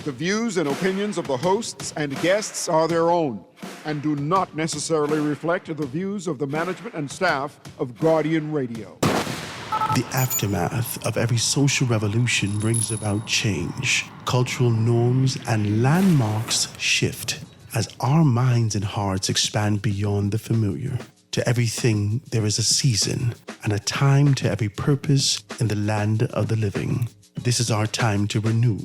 The views and opinions of the hosts and guests are their own and do not necessarily reflect the views of the management and staff of Guardian Radio. The aftermath of every social revolution brings about change. Cultural norms and landmarks shift as our minds and hearts expand beyond the familiar. To everything, there is a season and a time to every purpose in the land of the living. This is our time to renew,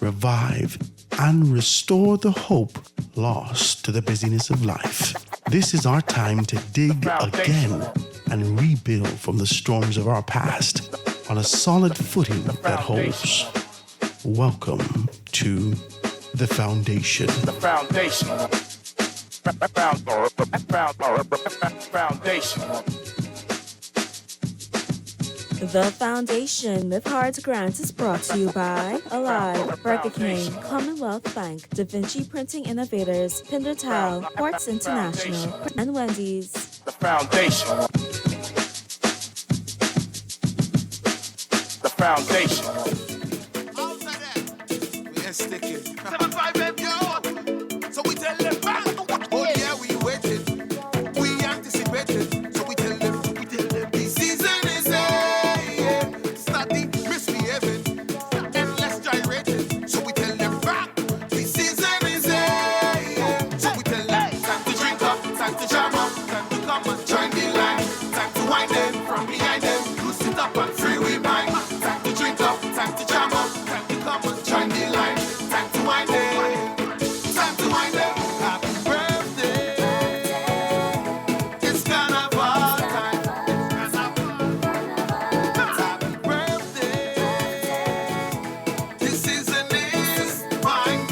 revive, and restore the hope lost to the busyness of life. This is our time to dig again and rebuild from the storms of our past on a solid footing that holds. Welcome to The Foundation. The Foundation. The Foundation with Hard Grant is brought to you by Alive, Burger King, Commonwealth Bank, Da Vinci Printing Innovators, Pinder Towel, Quartz International, and Wendy's. The Foundation. The Foundation. Outside that, we are sticking. 7-5 baby, yo. So we tell them, oh yeah, we waited, we anticipated. So we tell them, the season is here. Study, misbehaving, and less gyrated. So we tell them, the season is here. So we tell them, time to drink up, time to jam up, time to come and join the line, time to wind them from behind them, loose it up and free we mind. Time to drink up, time to jam up, time to come and join the line, time to wind them, time to wind them. Happy birthday, it's carnival time. Happy birthday, this season is mine.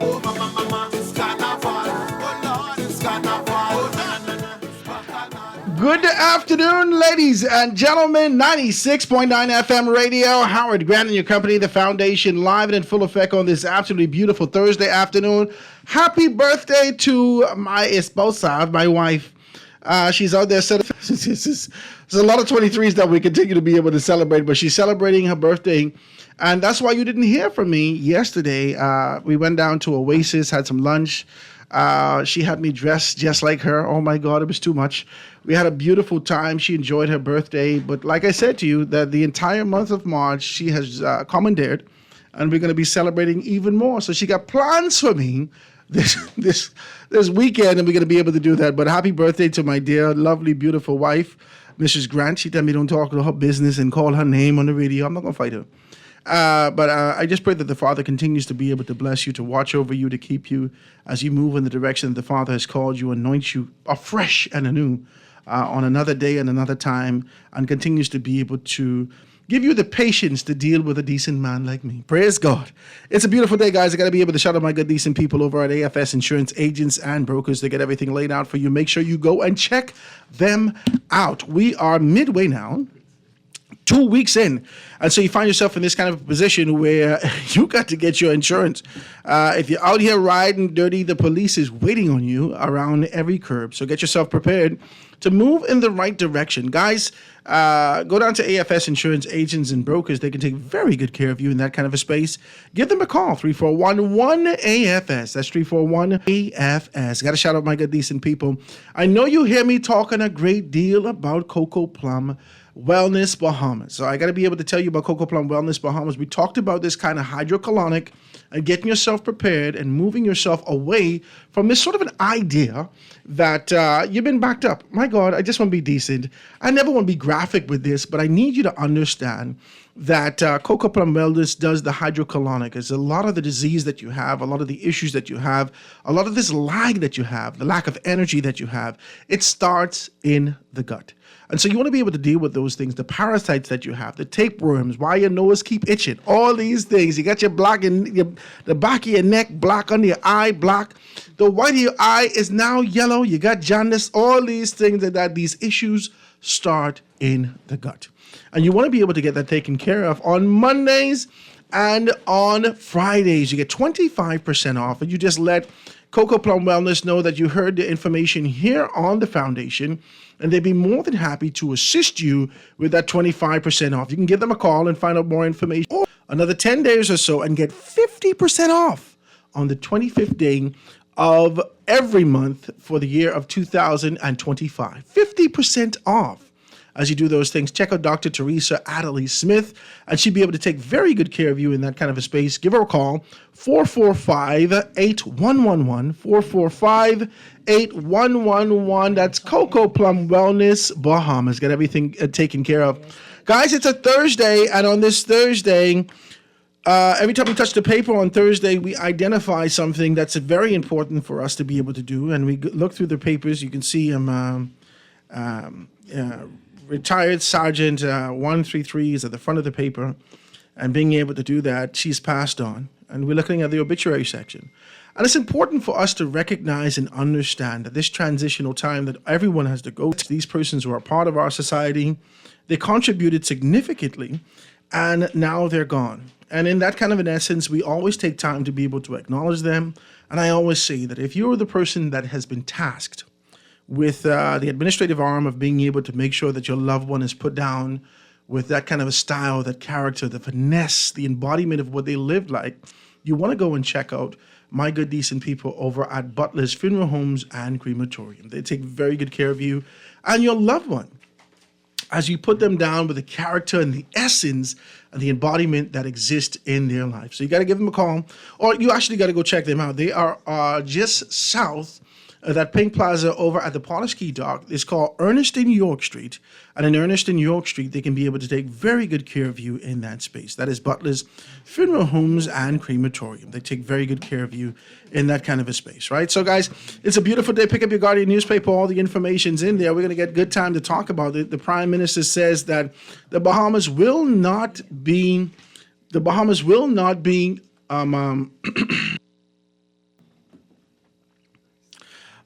Oh mama, it's carnival. Oh Lord, it's carnival. Oh na na na, bacchanal. Good afternoon, ladies and gentlemen. 96.9 FM radio. Howard Grant and your company, The Foundation, live and in full effect on this absolutely beautiful Thursday afternoon. Happy birthday to my esposa, my wife. She's out there celebrating. There's a lot of 23s that we continue to be able to celebrate, but she's celebrating her birthday. And that's why you didn't hear from me yesterday. We went down to Oasis, had some lunch. She had me dressed just like her. Oh my God, it was too much. We had a beautiful time. She enjoyed her birthday. But like I said to you, that the entire month of March, she has commandeered, and we're going to be celebrating even more. So she got plans for me this weekend, and we're going to be able to do that. But happy birthday to my dear, lovely, beautiful wife, Mrs. Grant. She told me don't talk to her business and call her name on the radio. I'm not going to fight her. But I just pray that the Father continues to be able to bless you, to watch over you, to keep you as you move in the direction that the Father has called you, anoint you afresh and anew on another day and another time, and continues to be able to give you the patience to deal with a decent man like me. Praise God. It's a beautiful day, guys. I got to be able to shout out my good, decent people over at AFS Insurance Agents and Brokers to get everything laid out for you. Make sure you go and check them out. We are midway now, 2 weeks in. And so you find yourself in this kind of position where you got to get your insurance. If you're out here riding dirty, the police is waiting on you around every curb. So get yourself prepared to move in the right direction. Guys, go down to AFS Insurance Agents and Brokers. They can take very good care of you in that kind of a space. Give them a call, 341-1-AFS. That's 341-AFS. Got to shout out my good, decent people. I know you hear me talking a great deal about Coco Plum Wellness Bahamas. So I got to be able to tell you about Coco Plum Wellness Bahamas. We talked about this kind of hydrocolonic and getting yourself prepared and moving yourself away from this sort of an idea that you've been backed up. My God, I just want to be decent. I never want to be graphic with this, but I need you to understand that Coco Plum Wellness does the hydrocolonic. It's a lot of the disease that you have, a lot of the issues that you have, a lot of this lag that you have, the lack of energy that you have. It starts in the gut. And so you want to be able to deal with those things, the parasites that you have, the tapeworms, why your nose keep itching, all these things. You got your black in the back of your neck black, under your eye black. The white of your eye is now yellow. You got jaundice, all these things that these issues start in the gut. And you want to be able to get that taken care of on Mondays and on Fridays. You get 25% off, and you just let Coco Plum Wellness know that you heard the information here on the Foundation, and they'd be more than happy to assist you with that 25% off. You can give them a call and find out more information. Or another 10 days or so, and get 50% off on the 25th day of every month for the year of 2025. 50% off. As you do those things, check out Dr. Teresa Adderley Smith, and she'd be able to take very good care of you in that kind of a space. Give her a call, 445-8111, 445-8111. That's Coco Plum Wellness Bahamas. Got everything taken care of. Guys, it's a Thursday, and on this Thursday, every time we touch the paper on Thursday, we identify something that's very important for us to be able to do, and we look through the papers. You can see retired Sergeant 133 is at the front of the paper, and being able to do that, she's passed on. And we're looking at the obituary section. And it's important for us to recognize and understand that this transitional time that everyone has to go to, these persons who are part of our society, they contributed significantly, and now they're gone. And in that kind of an essence, we always take time to be able to acknowledge them. And I always say that if you're the person that has been tasked with the administrative arm of being able to make sure that your loved one is put down with that kind of a style, that character, the finesse, the embodiment of what they lived like, you want to go and check out my good, decent people over at Butler's Funeral Homes and Crematorium. They take very good care of you and your loved one as you put them down with the character and the essence and the embodiment that exists in their life. So you got to give them a call, or you actually got to go check them out. They are just south that Pink Plaza over at the Polish Key Dock is called Ernest and York Street. And in Ernest and York Street, they can be able to take very good care of you in that space. That is Butler's Funeral Homes and Crematorium. They take very good care of you in that kind of a space, right? So, guys, it's a beautiful day. Pick up your Guardian newspaper. All the information's in there. We're going to get good time to talk about it. The Prime Minister says that the Bahamas will not be the Bahamas will not be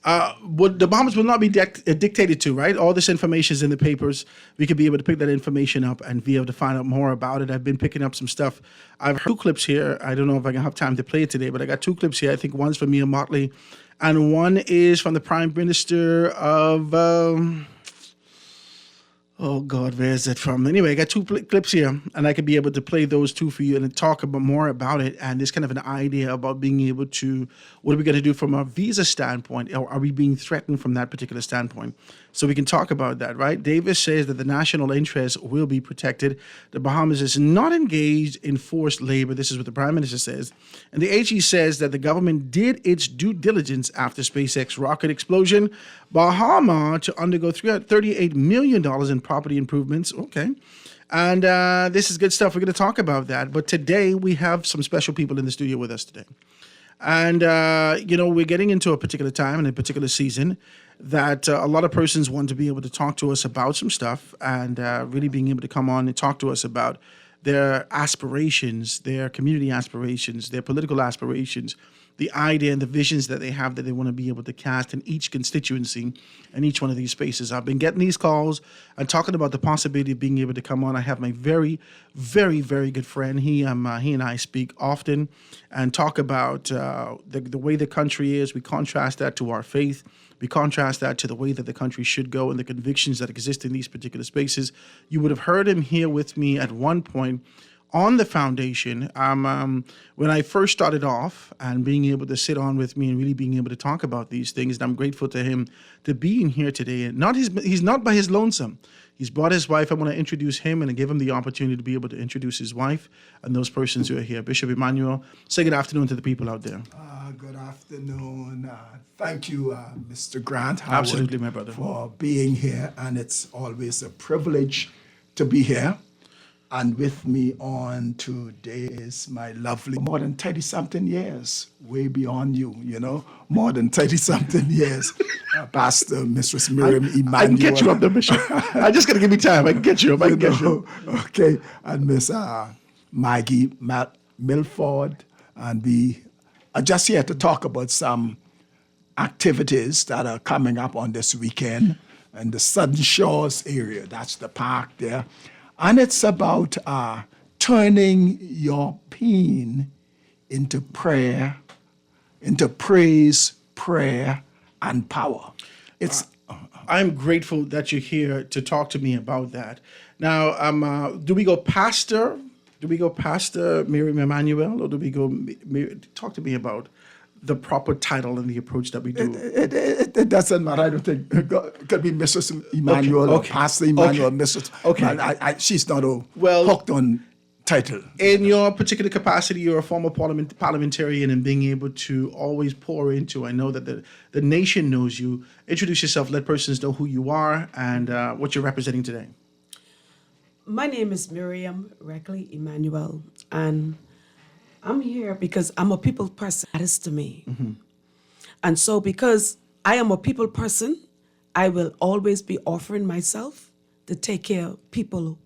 the Bahamas will not be dictated to, right? All this information is in the papers. We could be able to pick that information up and be able to find out more about it. I've been picking up some stuff. I've heard 2 clips here. I don't know if I can have time to play it today, but I got 2 clips here. I think one's from Mia Motley, and one is from the Prime Minister of... oh, God, where is it from? Anyway, I got 2 clips here, and I could be able to play those 2 for you and talk about more about it. And there's kind of an idea about being able to, what are we going to do from a visa standpoint? Or are we being threatened from that particular standpoint? So we can talk about that, right? Davis says that the national interest will be protected. The Bahamas is not engaged in forced labor. This is what the Prime Minister says. And the AG says that the government did its due diligence after SpaceX rocket explosion. Bahama to undergo $38 million in property improvements. Okay. And this is good stuff. We're going to talk about that. But today we have some special people in the studio with us today. And, we're getting into a particular time and a particular season that a lot of persons want to be able to talk to us about some stuff and really being able to come on and talk to us about their aspirations, their community aspirations, their political aspirations, the idea and the visions that they have that they want to be able to cast in each constituency and each one of these spaces. I've been getting these calls and talking about the possibility of being able to come on. I have my very, very, very good friend. He and I speak often and talk about the way the country is. We contrast that to our faith. We contrast that to the way that the country should go and the convictions that exist in these particular spaces. You would have heard him here with me at one point on the foundation. When I first started off and being able to sit on with me and really being able to talk about these things, and I'm grateful to him to be in here today. And he's not by his lonesome. He's brought his wife. I want to introduce him and give him the opportunity to be able to introduce his wife and those persons who are here. Bishop Emmanuel, say good afternoon to the people out there. Good afternoon. Thank you, Mr. Grant Howard, Absolutely, my brother, for being here. And it's always a privilege to be here. And with me on today is my lovely, more than 30-something years, way beyond you, more than 30-something years, Pastor Mistress Miriam Emmanuel. I can get you up there, Bishop. I just got to give me time. I can get you up. Okay. And Miss Maggie Milford. And we are just here to talk about some activities that are coming up on this weekend in the Southern Shores area. That's the park there. And it's about turning your pain into prayer, into praise, prayer, and power. I'm grateful that you're here to talk to me about that. Now, do we go pastor, Do we go Pastor Miriam Emanuel, or do we go? Talk to me about the proper title and the approach that we do. It doesn't matter. I don't think it could be Mrs. Emmanuel or Pastor Emmanuel, Mrs. Okay. She's not Well, hooked on title. In your particular capacity, you're a former parliamentarian and being able to always pour into. I know that the nation knows you. Introduce yourself. Let persons know who you are and what you're representing today. My name is Miriam Reckley Emmanuel, and I'm here because I'm a people person. That is to me. Mm-hmm. And so because I am a people person, I will always be offering myself to take care of people.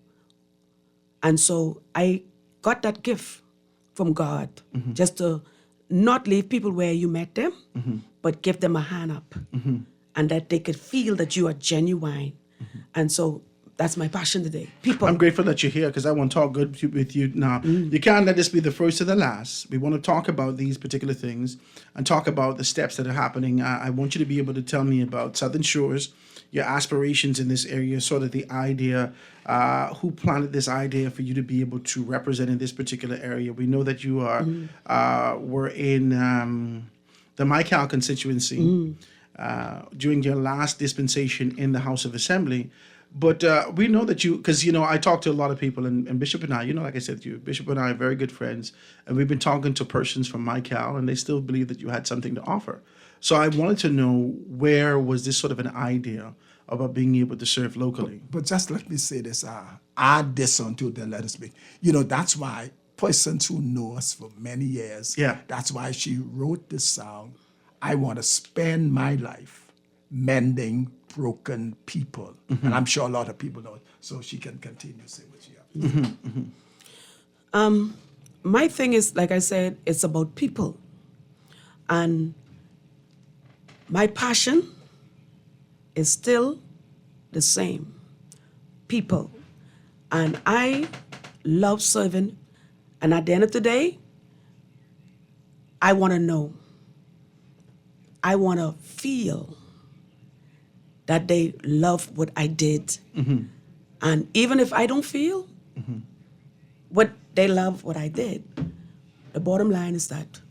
And so I got that gift from God, just to not leave people where you met them, but give them a hand up, and that they could feel that you are genuine. And so that's my passion today. People. I'm grateful that you're here because I want to talk good with you now. You can't let this be the first or the last. We want to talk about these particular things and talk about the steps that are happening. I want you to be able to tell me about Southern Shores, your aspirations in this area, sort of the idea, who planted this idea for you to be able to represent in this particular area. We know that you were in the Michael constituency during your last dispensation in the House of Assembly. But we know that you, because, I talk to a lot of people, and Bishop and I, like I said to you, Bishop and I are very good friends, and we've been talking to persons from MyCal, and they still believe that you had something to offer. So I wanted to know, where was this sort of an idea about being able to serve locally? But just let me say this, add this onto the let us speak. That's why persons who know us for many years, that's why she wrote this song, I want to spend my life mending broken people. And I'm sure a lot of people know it. So she can continue to say what she has. My thing is, like I said, it's about people. And my passion is still the same. People. And I love serving. And at the end of the day, I want to know. I want to feel that they love what I did. And even if I don't feel what they love what I did, the bottom line is that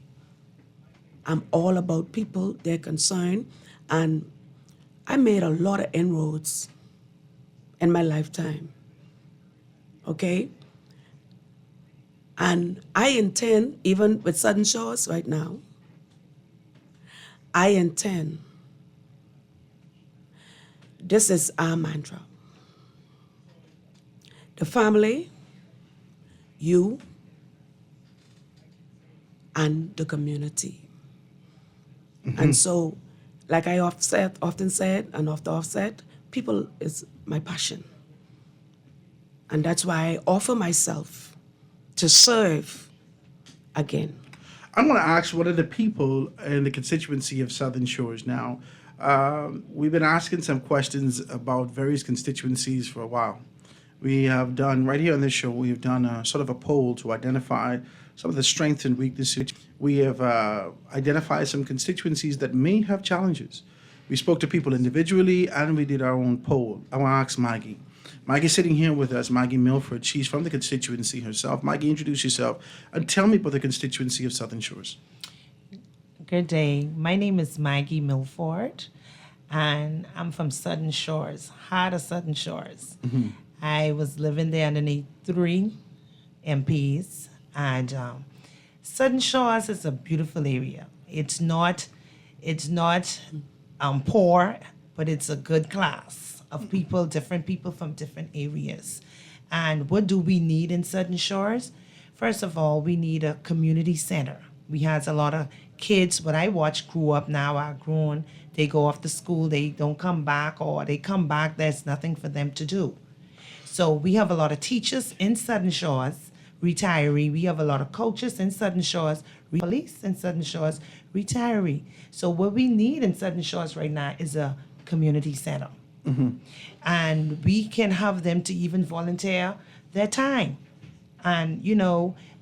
I'm all about people, their concern, and I made a lot of inroads in my lifetime, okay? And I intend, even with Southern Shores right now, I intend, this is our mantra. The family, you, and the community. And so, like I often said, and often said, people is my passion. And that's why I offer myself to serve again. I'm going to ask, what are the people in the constituency of Southern Shores now? We've been asking some questions about various constituencies for a while. We have done, right here on this show, we've done a sort of a poll to identify some of the strengths and weaknesses. We have identified some constituencies that may have challenges. We spoke to people individually, and we did our own poll. I want to ask Maggie. Maggie's sitting here with us, Maggie Milford. She's from the constituency herself. Maggie, introduce yourself and tell me about the constituency of Southern Shores. Good day. My name is Maggie Milford, and I'm from Southern Shores, heart of Southern Shores. I was living there underneath 3 MPs, and Southern Shores is a beautiful area. It's not poor, but it's a good class of people, different people from different areas. And what do we need in Southern Shores? First of all, we need a community center. We have a lot of kids, what I watch grew up now, are grown. They go off to school, they don't come back, or they come back, there's nothing for them to do. So we have a lot of teachers in Southern Shores, retiree. We have a lot of coaches in Southern Shores, police in Southern Shores, retiree. So what we need in Southern Shores right now is a community center. And we can have them to even volunteer their time. And,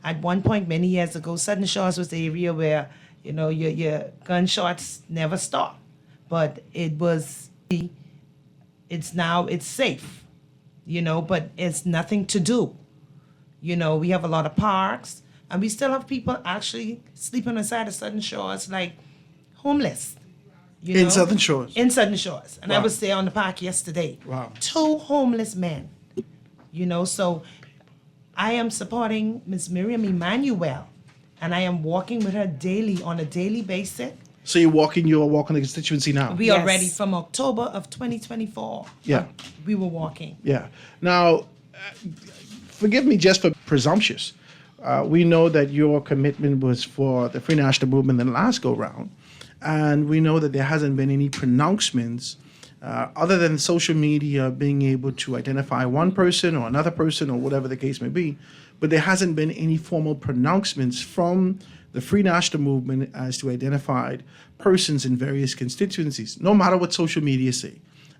at one point many years ago, Southern Shores was the area where, your gunshots never stop. But it's safe, but it's nothing to do. You know, we have a lot of parks, and we still have people actually sleeping inside the Southern Shores, like homeless. You In know? Southern Shores? In Southern Shores. And I Wow. was there on the park yesterday. Wow. 2 homeless men. You know, so I am supporting Ms. Miriam Emanuel, and I am walking with her daily on a daily basis. So you are walking the constituency now? We Yes. are ready from October of 2024. Yeah. We were walking. Yeah. Now, forgive me just for presumptuous. We know that your commitment was for the Free National Movement in the last go round, and we know that there hasn't been any pronouncements other than social media being able to identify one person or another person or whatever the case may be, but there hasn't been any formal pronouncements from the Free National Movement as to identified persons in various constituencies, no matter what social media say.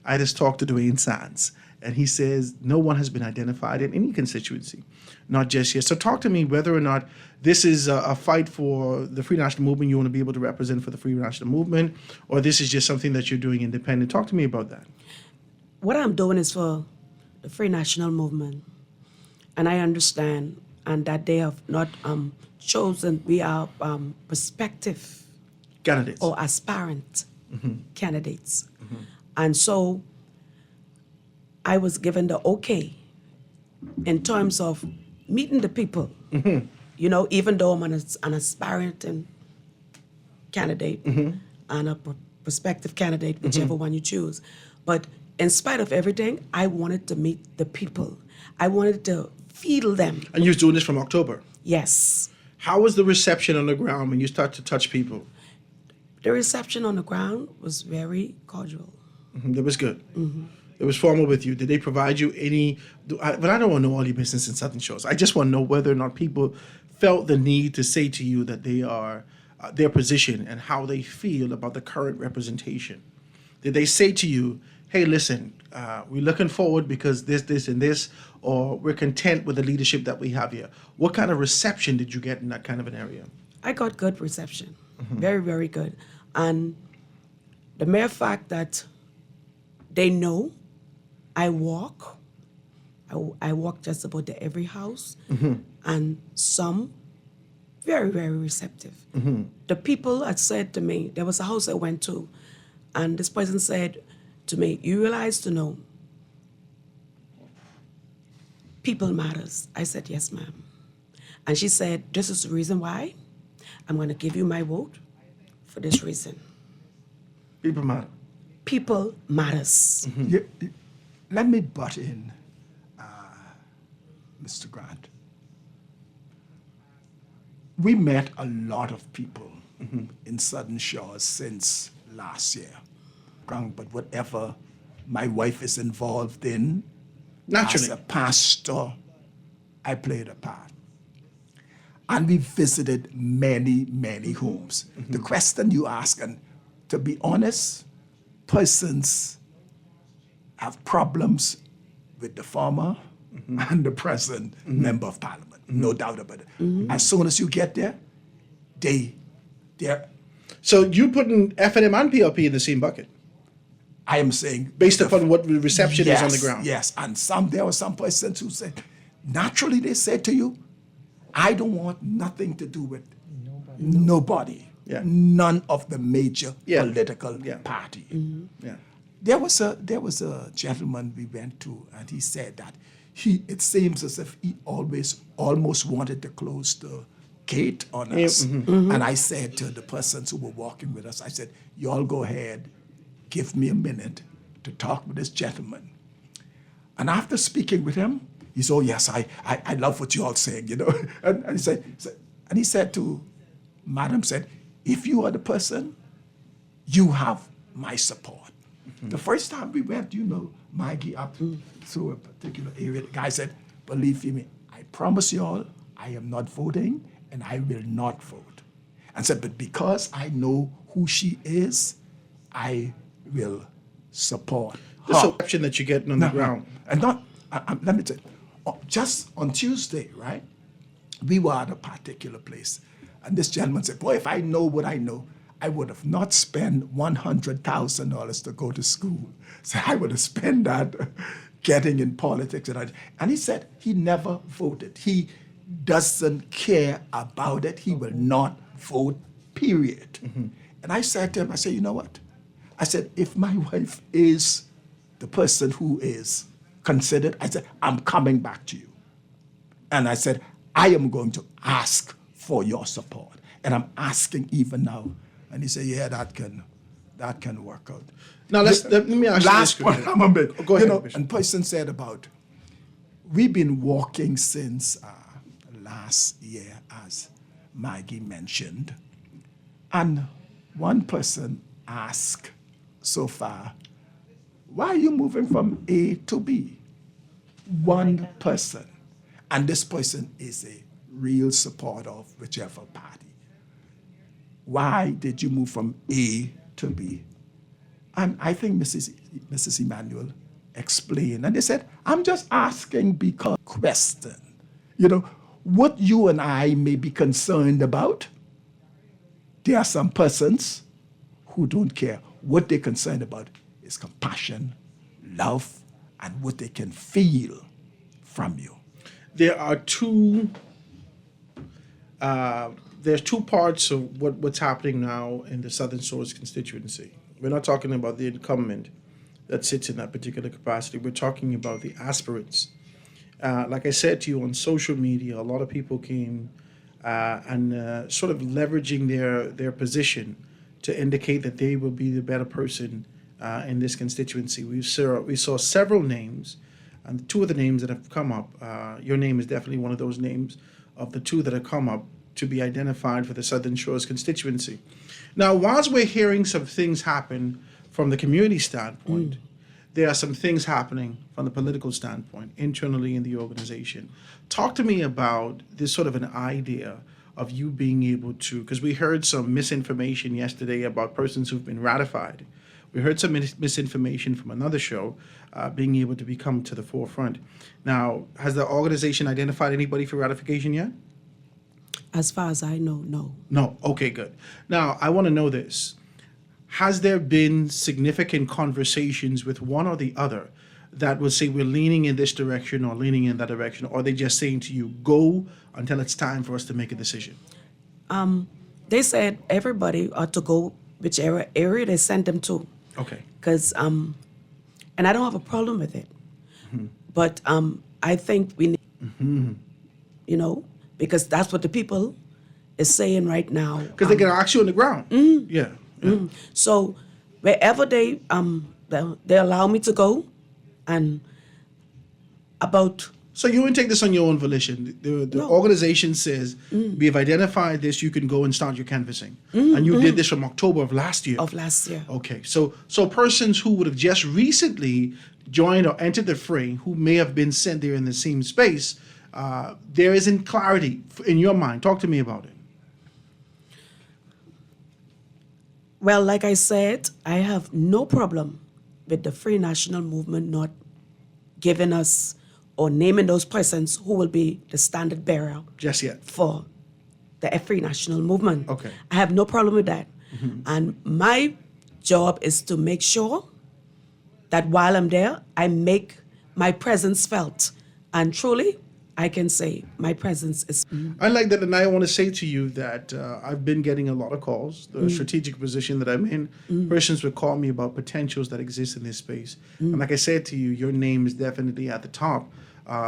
I just talked to Dwayne Sands, and he says no one has been identified in any constituency, not just yet. So talk to me whether or not this is a fight for the Free National Movement you want to be able to represent for the Free National Movement, or this is just something that you're doing independent. Talk to me about that. What I'm doing is for the Free National Movement, and I understand, and that they have not chosen, we are prospective Candidates. or aspirant candidates. And so I was given the okay in terms of meeting the people. You know, even though I'm an aspirant and candidate and a prospective candidate, whichever one you choose. But in spite of everything, I wanted to meet the people. I wanted to feel them. And you're doing this from October. Yes. How was the reception on the ground when you start to touch people? The reception on the ground was very cordial. That was good. It was formal with you. Did they provide you any? But I don't want to know all your business in Southern Shores. I just want to know whether or not people felt the need to say to you that they are their position and how they feel about the current representation. Did they say to you, "Hey, listen, we're looking forward because this, and this," or "We're content with the leadership that we have here"? What kind of reception did you get in that kind of an area? I got good reception, very, very good. And the mere fact that they know I walk just about to every house, and some very, very receptive. The people had said to me, there was a house I went to, and this person said to me, "You realize to know, people matters." I said, "Yes, ma'am." And she said, "This is the reason why I'm going to give you my vote for this reason." People matter. People matters. Let me butt in, Mr. Grant. We met a lot of people in Southern Shores since last year. But whatever my wife is involved in, Naturally. as a pastor, I played a part. And we visited many, many homes. The question you ask, and to be honest, persons have problems with the former and the present member of parliament, no doubt about it. As soon as you get there, they're, So you putting FNM and PLP in the same bucket I am saying, based upon what the reception is on the yes, ground. Yes, and there were some persons who said, naturally they said to you, I don't want nothing to do with nobody. Yeah. None of the major Yeah. political Yeah. party. Yeah. There was a gentleman we went to, and he said that it seems as if he almost wanted to close the gate on us. And I said to the persons who were walking with us, I said, "You all go ahead, give me a minute to talk with this gentleman." And after speaking with him, he said, "Oh yes, I love what you all saying, you know." And he said to Madam, "If you are the person, you have my support." The first time we went, Maggie, up through a particular area, the guy said, "Believe me, I promise you all, I am not voting and I will not vote." And said, "But because I know who she is, I will support The her." reception that you're getting on the ground. And let me tell you, just on Tuesday, right, we were at a particular place. And this gentleman said, "Boy, if I know what I know, I would have not spent $100,000 to go to school. So I would have spent that getting in politics. And he said he never voted. He doesn't care about it. He will not vote, period. And I said to him, I said, you know what? I said, if my wife is the person who is considered, I said, I'm coming back to you. And I said, I am going to ask for your support. And I'm asking even now. And he said, yeah, that can work out. Now, let me ask last you this. point, I'm a bit. Go ahead, Bishop. And person said about, we've been walking since last year, as Maggie mentioned. And one person asked so far, why are you moving from A to B? One person. And this person is a real supporter of whichever party. Why did you move from A to B? And I think Mrs. Emmanuel explained. And they said, I'm just asking because question. What you and I may be concerned about, there are some persons who don't care. What they're concerned about is compassion, love, and what they can feel from you. There are two parts of what's happening now in the Southern Shores constituency. We're not talking about the incumbent that sits in that particular capacity. We're talking about the aspirants. Like I said to you on social media, a lot of people came and sort of leveraging their position to indicate that they will be the better person in this constituency. We saw several names, and two of the names that have come up, your name is definitely one of those names of the two that have come up to be identified for the Southern Shores constituency. Now, whilst we're hearing some things happen from the community standpoint, there are some things happening from the political standpoint, internally in the organization. Talk to me about this sort of an idea of you being able to, because we heard some misinformation yesterday about persons who've been ratified. We heard some misinformation from another show, being able to become to the forefront. Now, has the organization identified anybody for ratification yet? As far as I know, no. No, okay, good. Now, I want to know this. Has there been significant conversations with one or the other that will say we're leaning in this direction or leaning in that direction, or are they just saying to you, go until it's time for us to make a decision? They said everybody ought to go whichever area they send them to. Okay. Because, and I don't have a problem with it. But I think we need, because that's what the people is saying right now. Because they can ask you on the ground. Yeah. So wherever they allow me to go, and about. So you wouldn't take this on your own volition. The organization says, we have identified this, you can go and start your canvassing. And you did this from October of last year. Okay, so persons who would have just recently joined or entered the fray, who may have been sent there in the same space, there isn't clarity in your mind. Talk to me about it. Well, like I said, I have no problem with the Free National Movement not giving us or naming those persons who will be the standard bearer just yet for the Free National Movement. Okay. I have no problem with that. And my job is to make sure that while I'm there, I make my presence felt. And truly, I can say my presence is. I like that, and I want to say to you that I've been getting a lot of calls. The strategic position that I'm in, persons would call me about potentials that exist in this space. And like I said to you, your name is definitely at the top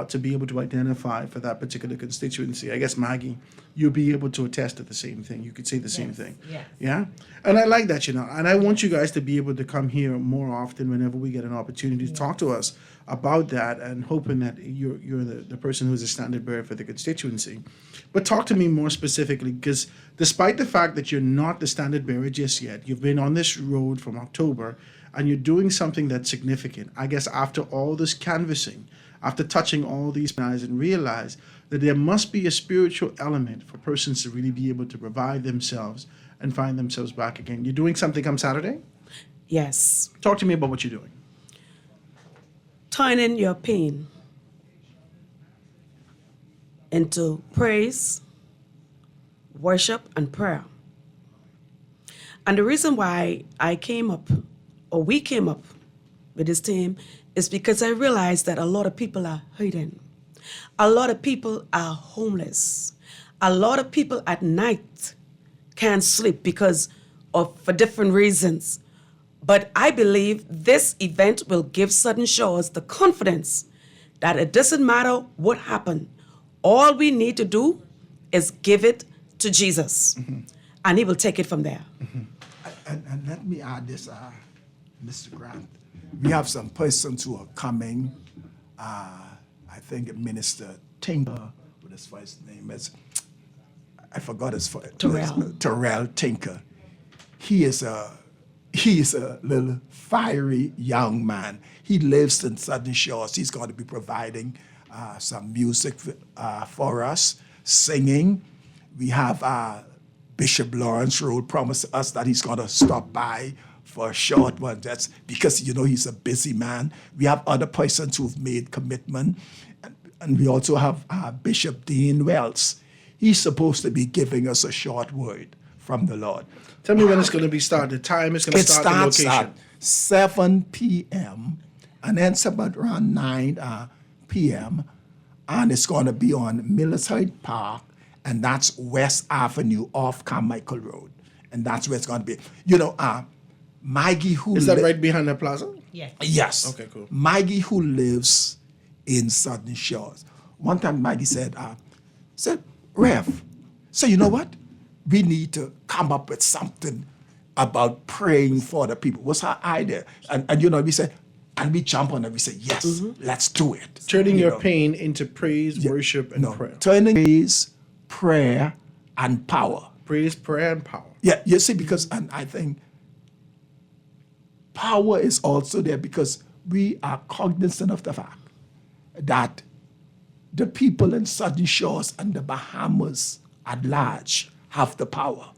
to be able to identify for that particular constituency. I guess, Maggie, you'll be able to attest to the same thing. You could say the same thing. Yes. Yeah? And I like that, and I want you guys to be able to come here more often whenever we get an opportunity to talk to us about that, and hoping that you're the person who's a standard bearer for the constituency. But talk to me more specifically, because despite the fact that you're not the standard bearer just yet, you've been on this road from October, and you're doing something that's significant. I guess after all this canvassing, after touching all these eyes, and realize that there must be a spiritual element for persons to really be able to revive themselves and find themselves back again. You're doing something come Saturday? Yes. Talk to me about what you're doing. Turning your pain into praise, worship, and prayer. And the reason why I came up, or we came up with this team, is because I realize that a lot of people are hurting. A lot of people are homeless. A lot of people at night can't sleep for different reasons. But I believe this event will give Southern Shores the confidence that it doesn't matter what happened. All we need to do is give it to Jesus, and he will take it from there. And let me add this, Mr. Grant. We have some persons who are coming. I think Minister Tinker, what his first name is, I forgot his first name. Terrell Tinker. He is a little fiery young man. He lives in Southern Shores. He's going to be providing some music for us, singing. We have Bishop Lawrence Road promised us that he's going to stop by for a short one. That's because, he's a busy man. We have other persons who've made commitment. And we also have Bishop Dean Wells. He's supposed to be giving us a short word from the Lord. Tell me when it's going to be started. The time it's going to start, the location. At 7 p.m. and ends about around 9 p.m. And it's going to be on Miller's Park, and that's West Avenue off Carmichael Road. And that's where it's going to be. Maggie, who is that right behind the plaza? Yeah. Yes. Okay, cool. Maggie, who lives in Southern Shores. One time Maggie said, Rev, so you know what? We need to come up with something about praying for the people. What's her idea? And we said, and we jump on it. We say, yes, let's do it. Turning your pain into praise, worship, and prayer. Turning praise, prayer, and power. Praise, prayer, and power. Yeah, you see, because and I think power is also there because we are cognizant of the fact that the people in Southern Shores and the Bahamas at large have the power.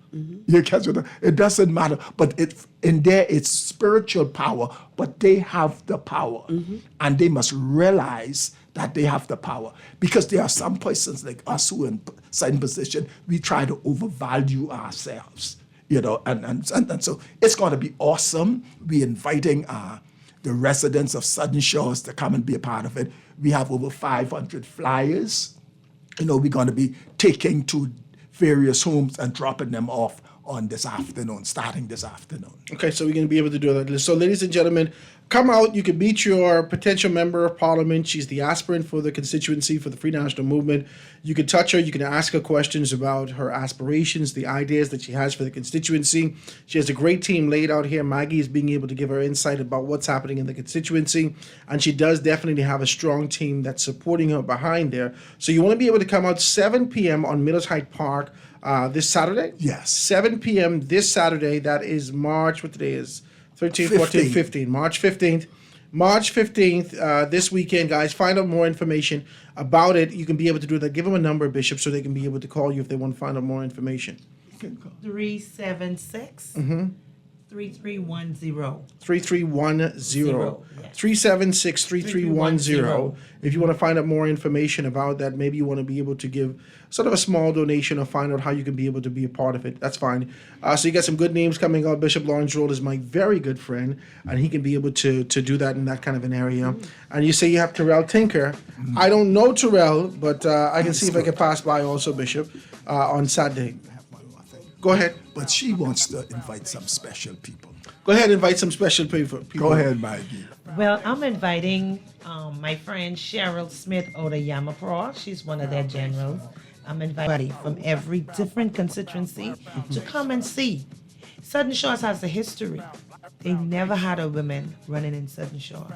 You catch what? It doesn't matter, but it's spiritual power, but they have the power, and they must realize that they have the power because there are some persons like us who are in certain position. We try to overvalue ourselves, and so it's going to be awesome. We're inviting the residents of Southern Shores to come and be a part of it. We have over 500 flyers. We're going to be taking to various homes and dropping them off on this afternoon, starting this afternoon. Okay, so we're going to be able to do that. So, ladies and gentlemen, come out. You can meet your potential member of parliament. She's the aspirant for the constituency for the Free National Movement. You can touch her. You can ask her questions about her aspirations, the ideas that she has for the constituency. She has a great team laid out here. Maggie is being able to give her insight about what's happening in the constituency. And she does definitely have a strong team that's supporting her behind there. So you want to be able to come out 7 p.m. on Millers Hyde Park this Saturday? Yes. 7 p.m. this Saturday. That is March, what today is? 13, 14, 15. March 15th. March 15th, this weekend, guys. Find out more information about it. You can be able to do that. Give them a number, Bishop, so they can be able to call you if they want to find out more information. 376 3310. 3310. Zero, yes. 376 3310. If you want to find out more information about that, maybe you want to be able to give sort of a small donation or find out how you can be able to be a part of it. That's fine. So you got some good names coming up. Bishop Lawrence Roll is my very good friend, and he can be able to do that in that kind of an area. And you say you have Terrell Tinker. I don't know Terrell, but I can see if I can pass by also, Bishop, on Saturday. Go ahead. But she wants to invite some special people. Go ahead and invite some special people. Go ahead, Maggie. Well, I'm inviting my friend Cheryl Smith out of Yamapro. She's one of their generals. I'm inviting from every different constituency to come and see. Southern Shores has a history. They never had a woman running in Southern Shore.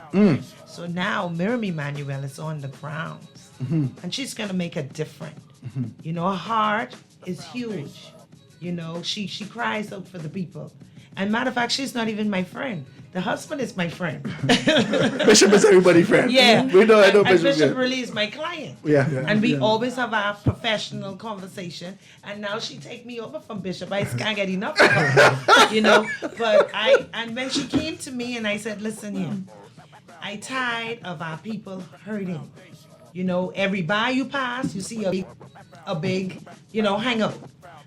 So now Miriam Emanuel is on the grounds, and she's going to make a difference. Her heart is huge. She cries out for the people. And matter of fact, she's not even my friend. The husband is my friend. Bishop is everybody's friend. Yeah. I know and Bishop. Bishop really is my client. Yeah. And we always have our professional conversation. And now she take me over from Bishop. I just can't get enough of her. But and when she came to me and I said, listen here, I tired of our people hurting. Every bar you pass, you see a big hangout.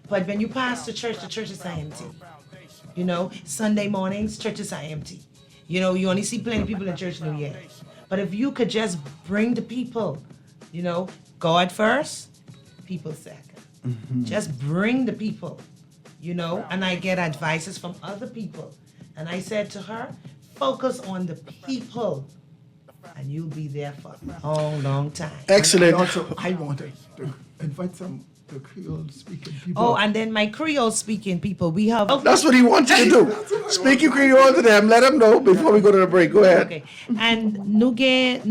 But when you pass the churches are empty. Sunday mornings, churches are empty. You only see plenty of people in church New Year. But if you could just bring the people, God first, people second. Just bring the people, and I get advices from other people. And I said to her, focus on the people and you'll be there for a long, long time. Excellent. And also, I wanted to invite some the Creole speaking people. Oh, and then my Creole speaking people, we have. That's what he wants you to do. Speaking Creole to them, let them know before we go to the break. Go ahead. Okay. And nous gen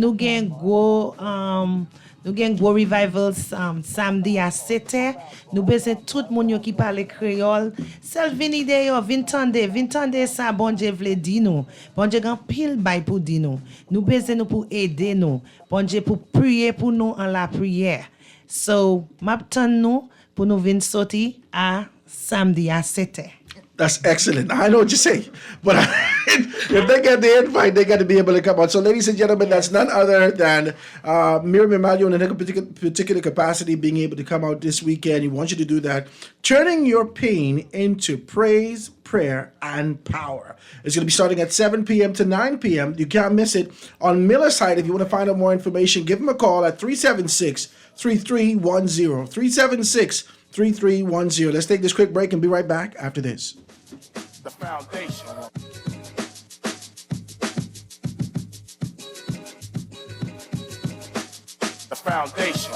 go revival samedi à 7h. Nous besoin tout moun yo qui parle créole. Sel vini de yo, vin tande sa bon Dieu vle di nou. Bon Dieu gan pile bay pou di nou. Nous besoin nous pour aider nous. Bon Dieu pour prier pour nous en la prière. So, map tan nou pour nous vin sorti à samedi à 7h. That's excellent. I know what you say, but if they get the invite, they got to be able to come out. So, ladies and gentlemen, that's none other than Miriam Emanuel in a particular capacity being able to come out this weekend. We want you to do that, turning your pain into praise, prayer, and power. It's going to be starting at 7 p.m. to 9 p.m. You can't miss it. On Miller's side, if you want to find out more information, give them a call at 376-3310. 376-3310. Let's take this quick break and be right back after this. The foundation. The foundation.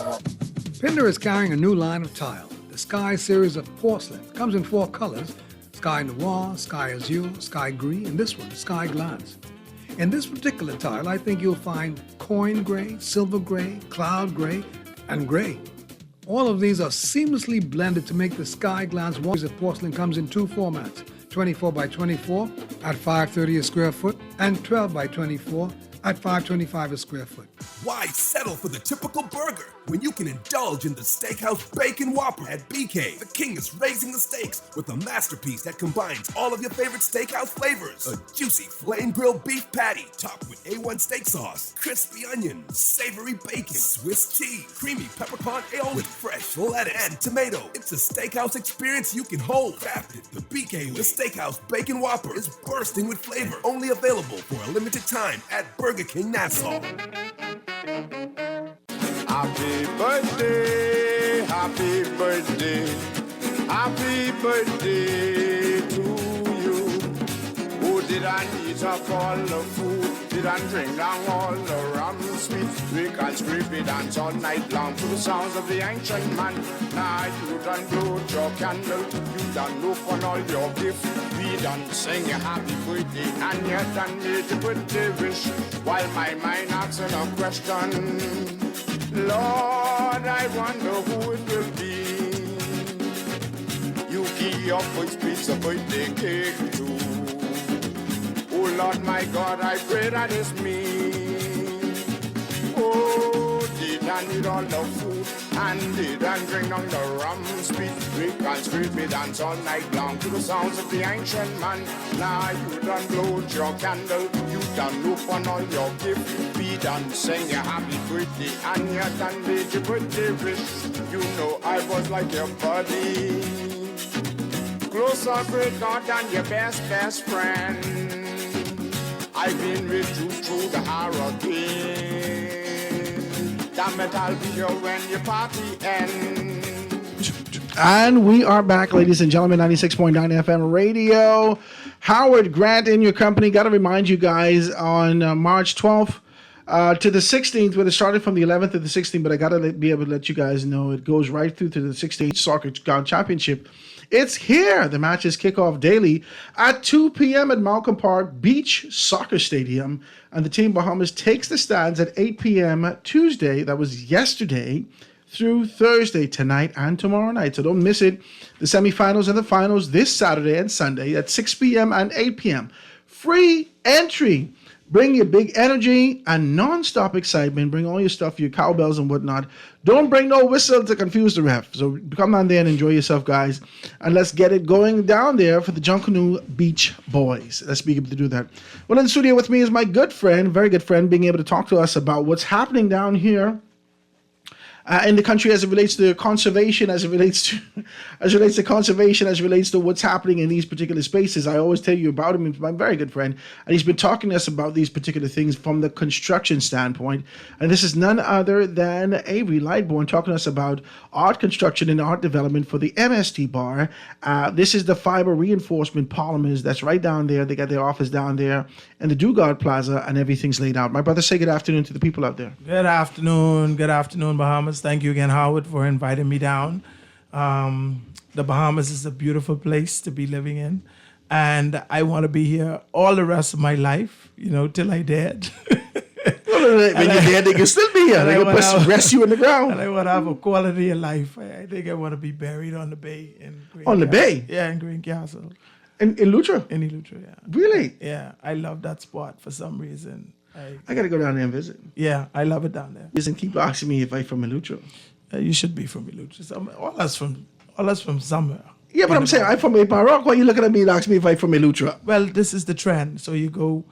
Pinder is carrying a new line of tile, the Sky series of porcelain. Comes in 4 colors, Sky Noir, Sky Azure, Sky Gris, and this one, Sky Glance. In this particular tile, I think you'll find coin gray, silver gray, cloud gray, and gray. All of these are seamlessly blended to make the Sky Glance series of porcelain comes in 2 formats, 24 by 24 at $5.30 a square foot and 12 by 24 at $5.25 a square foot. Why settle for the typical burger when you can indulge in the Steakhouse Bacon Whopper at BK? The king is raising the stakes with a masterpiece that combines all of your favorite steakhouse flavors. A juicy flame grilled beef patty topped with A1 steak sauce, crispy onions, savory bacon, Swiss cheese, creamy peppercorn aioli with fresh lettuce and tomato. It's a steakhouse experience you can hold. Crafted the BK with Steakhouse Bacon Whopper is bursting with flavor. Only available for a limited time at Burger King Nassau. Happy birthday, happy birthday, happy birthday to you. Oh, did I eat up all the food? Did I drink down all the rum sweet? We can scrape it dance all night long to the sounds of the ancient man. Now you done blow your candle, you done look on all your gifts. We done sing a happy birthday and you done made a birthday wish. While my mind asking a question, Lord, I wonder who it will be. You give your first piece of birthday cake too. Oh Lord, my God, I pray that it's me. Oh, did I need all the food and did I drink on the rum sweet? We can street me dance all night long to the sounds of the ancient man. Now you done blowed your candle, you done look on all your gifts. We done sing a happy birthday and you done made your birthday wish. You know I was like your buddy, closer great God than your best friend. I've been with you through the hurricane. Damn it, I'll be here when your party ends. And we are back, ladies and gentlemen, 96.9 FM radio. Howard Grant in your company. Got to remind you guys on March 12th to the 16th, where it started from the 11th to the 16th, but I got to be able to let you guys know it goes right through to the 16th Soccer Championship. It's here. The matches kick off daily at 2 p.m. at Malcolm Park Beach Soccer Stadium. And the Team Bahamas takes the stands at 8 p.m. Tuesday, that was yesterday, through Thursday, tonight and tomorrow night. So don't miss it. The semifinals and the finals this Saturday and Sunday at 6 p.m. and 8 p.m. Free entry. Bring your big energy and non-stop excitement. Bring all your stuff, your cowbells and whatnot. Don't bring no whistle to confuse the ref. So come down there and enjoy yourself, guys. And let's get it going down there for the Junkanoo Beach Boys. Let's be able to do that. Well, in the studio with me is my good friend, very good friend, being able to talk to us about what's happening down here in the country as it relates to conservation, as it relates to what's happening in these particular spaces. I always tell you about him. He's my very good friend, and he's been talking to us about these particular things from the construction standpoint. And this is none other than Avery Lightbourne talking to us about art construction and art development for the MST Bar. This is the fiber reinforcement polymers that's right down there. They got their office down there in the Dugard Plaza, and everything's laid out. My brother, say good afternoon to the people out there. Good afternoon, Bahamas. Thank you again, Howard, for inviting me down. The Bahamas is a beautiful place to be living in, and I want to be here all the rest of my life, till I dead. When you're dead, they can still be here. They can rest you in the ground. And I want to have a quality of life. I think I want to be buried on the bay. On the bay? Yeah, in Greencastle. In Luttra? In Luttra, yeah. Really? Yeah, I love that spot for some reason. I got to go down there and visit. Yeah, I love it down there. Listen, keep asking me if I'm from Luttra. You should be from Luttra. All us from somewhere. Yeah, but I'm saying I'm from Rock. Why are you looking at me and asking me if I'm from Luttra? Well, this is the trend. So you go,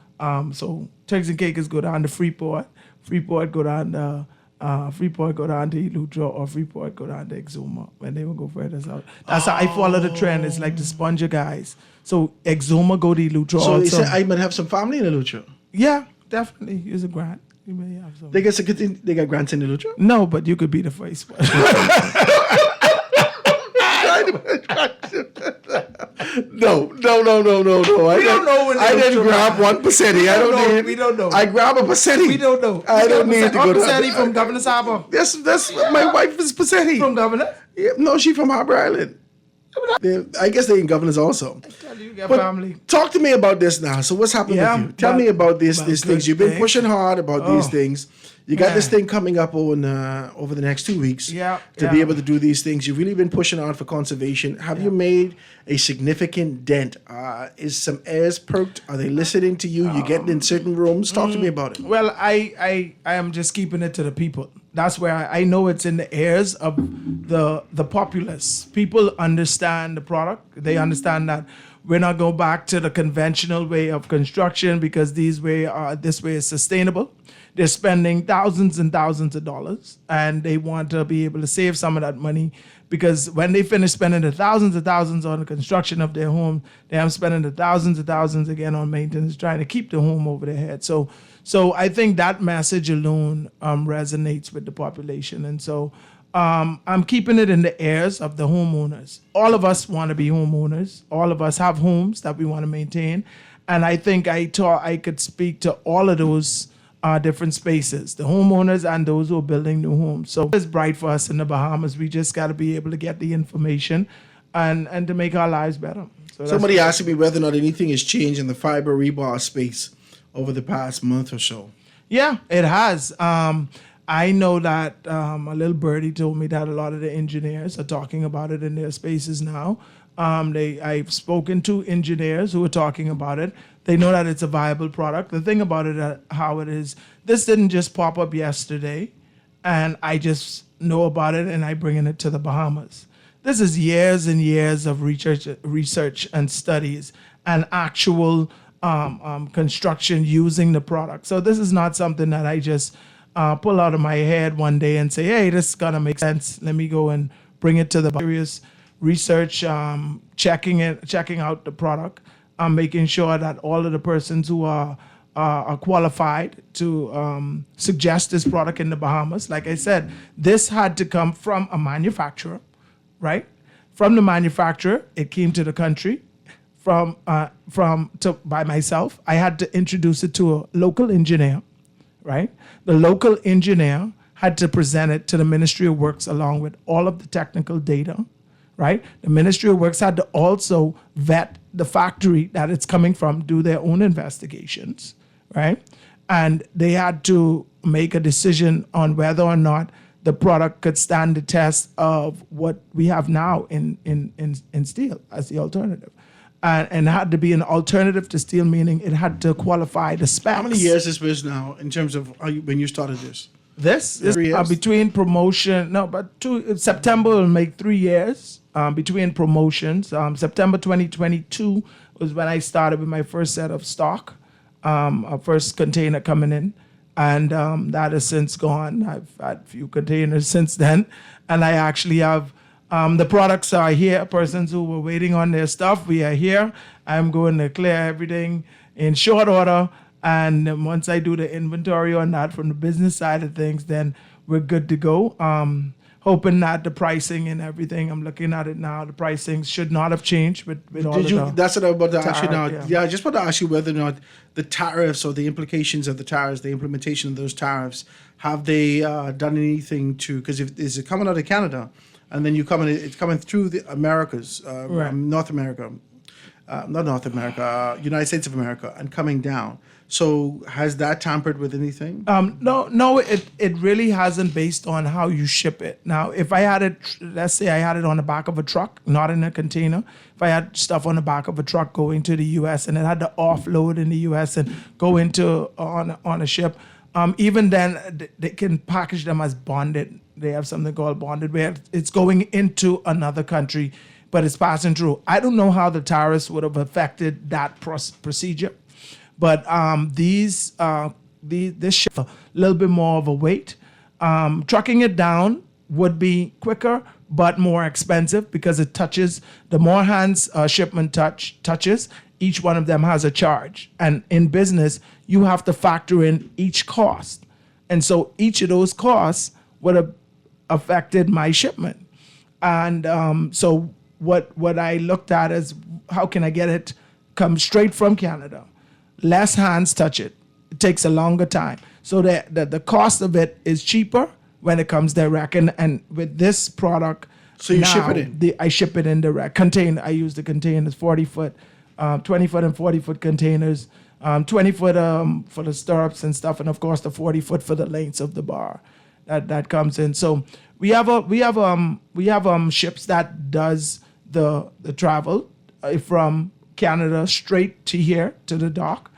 Turks and Caicos go down to Freeport. Freeport go down to Luttra, or Freeport go down to Exuma when they will go further south. That's how I follow the trend. It's like the Sponger guys. So Exuma go to Luttra so also. So I might have some family in Luttra. Yeah, definitely. Use a grant. You may have some. They got grants in Luttra? No, but you could be the first one. No. I didn't grab 1 percenty. We don't know. I grab a percenty. We don't know. I don't need to go to Percetti from Governor Sabo. That's my wife is percetti. From Governor? Yeah, no, she from Harbor Island. I guess they in governors also. I tell you got But family. talk to me about this now. So what's happening with you? Tell me about these things. You've been pushing hard about these things. You got this thing coming up over the next 2 weeks to be able to do these things. You've really been pushing hard for conservation. Have you made a significant dent? Is some ears perked? Are they listening to you? You getting in certain rooms? Talk to me about it. Well, I am just keeping it to the people. That's where I know it's in the ears of the populace. People understand the product. They understand that we're not going back to the conventional way of construction because this way is sustainable. They're spending thousands and thousands of dollars, and they want to be able to save some of that money because when they finish spending the thousands and thousands on the construction of their home, they are spending the thousands and thousands again on maintenance, trying to keep the home over their head. So I think that message alone resonates with the population. And so I'm keeping it in the ears of the homeowners. All of us want to be homeowners. All of us have homes that we want to maintain. And I think I could speak to all of those different spaces, the homeowners and those who are building new homes. So it's bright for us in the Bahamas. We just got to be able to get the information and to make our lives better. So somebody asked me whether or not anything has changed in the fiber rebar space over the past month or so. Yeah, it has. I know that a little birdie told me that a lot of the engineers are talking about it in their spaces now. I've spoken to engineers who are talking about it. They know that it's a viable product. The thing about it, how it is, this didn't just pop up yesterday, and I just know about it and I bring it to the Bahamas. This is years and years of research and studies and actual construction using the product. So this is not something that I just pull out of my head one day and say, hey, this is gonna make sense. Let me go and bring it to the serious research, checking out the product. I'm making sure that all of the persons who are qualified to suggest this product in the Bahamas, like I said, this had to come from a manufacturer, right? From the manufacturer, it came to the country. By myself, I had to introduce it to a local engineer, right? The local engineer had to present it to the Ministry of Works along with all of the technical data, right? The Ministry of Works had to also vet the factory that it's coming from, do their own investigations, right? And they had to make a decision on whether or not the product could stand the test of what we have now in steel as the alternative. And it had to be an alternative to steel, meaning it had to qualify the specs. How many years has this now in terms of when you started this? This is between promotion. No, but September will make 3 years between promotions. September 2022 was when I started with my first set of stock, a first container coming in. and that has since gone. I've had a few containers since then, and I actually have the products are here. Persons who were waiting on their stuff, we are here. I'm going to clear everything in short order, and once I do the inventory on that from the business side of things, then we're good to go. Hoping that the pricing and everything, I'm looking at it now, the pricing should not have changed with all Did of you? the That's what I'm about to ask you now. tariff, Yeah, I just want to ask you whether or not the tariffs or the implications of the tariffs, the implementation of those tariffs, have they done anything to? Because if is it coming out of Canada, and then it's coming through the Americas, Right. North America, not North America, United States of America, and coming down. So has that tampered with anything? No, it really hasn't based on how you ship it. Now, if I had it, let's say I had it on the back of a truck, not in a container. If I had stuff on the back of a truck going to the U.S. and it had to offload in the U.S. and go into on a ship, even then they can package them as bonded. They have something called bonded where it's going into another country, but it's passing through. I don't know how the tariffs would have affected that procedure. But this ship a little bit more of a weight. Trucking it down would be quicker, but more expensive because it touches. The more hands shipment touches, each one of them has a charge. And in business, you have to factor in each cost, and so each of those costs would have affected my shipment. And so what I looked at is how can I get it come straight from Canada. Less hands touch it. It takes a longer time. So the cost of it is cheaper when it comes direct. And with this product, So you ship it in? I ship it in direct. Container. I use the containers, 40-foot, 20-foot and 40-foot containers, 20-foot for the stirrups and stuff, and of course the 40-foot for the lengths of the bar. That comes in. So we have ships that does the travel from Canada straight to here to the dock.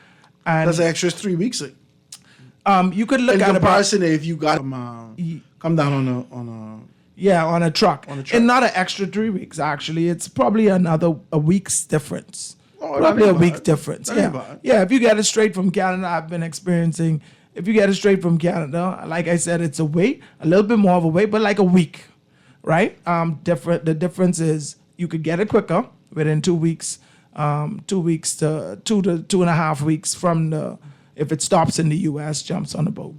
And That's an extra 3 weeks. you could look In at about comparison, if you got come down on a truck. On a truck. And not an extra 3 weeks, actually. It's probably a week's difference. Oh, Probably that a ain't week's bad. difference. That ain't Yeah. bad. Yeah, if you get it straight from Canada, I've been experiencing, if you get it straight from Canada, like I said, it's a wait, a little bit more of a wait, but like a week, right? The difference is you could get it quicker within 2 weeks, 2 weeks to 2.5 weeks from if it stops in the U.S., jumps on the boat,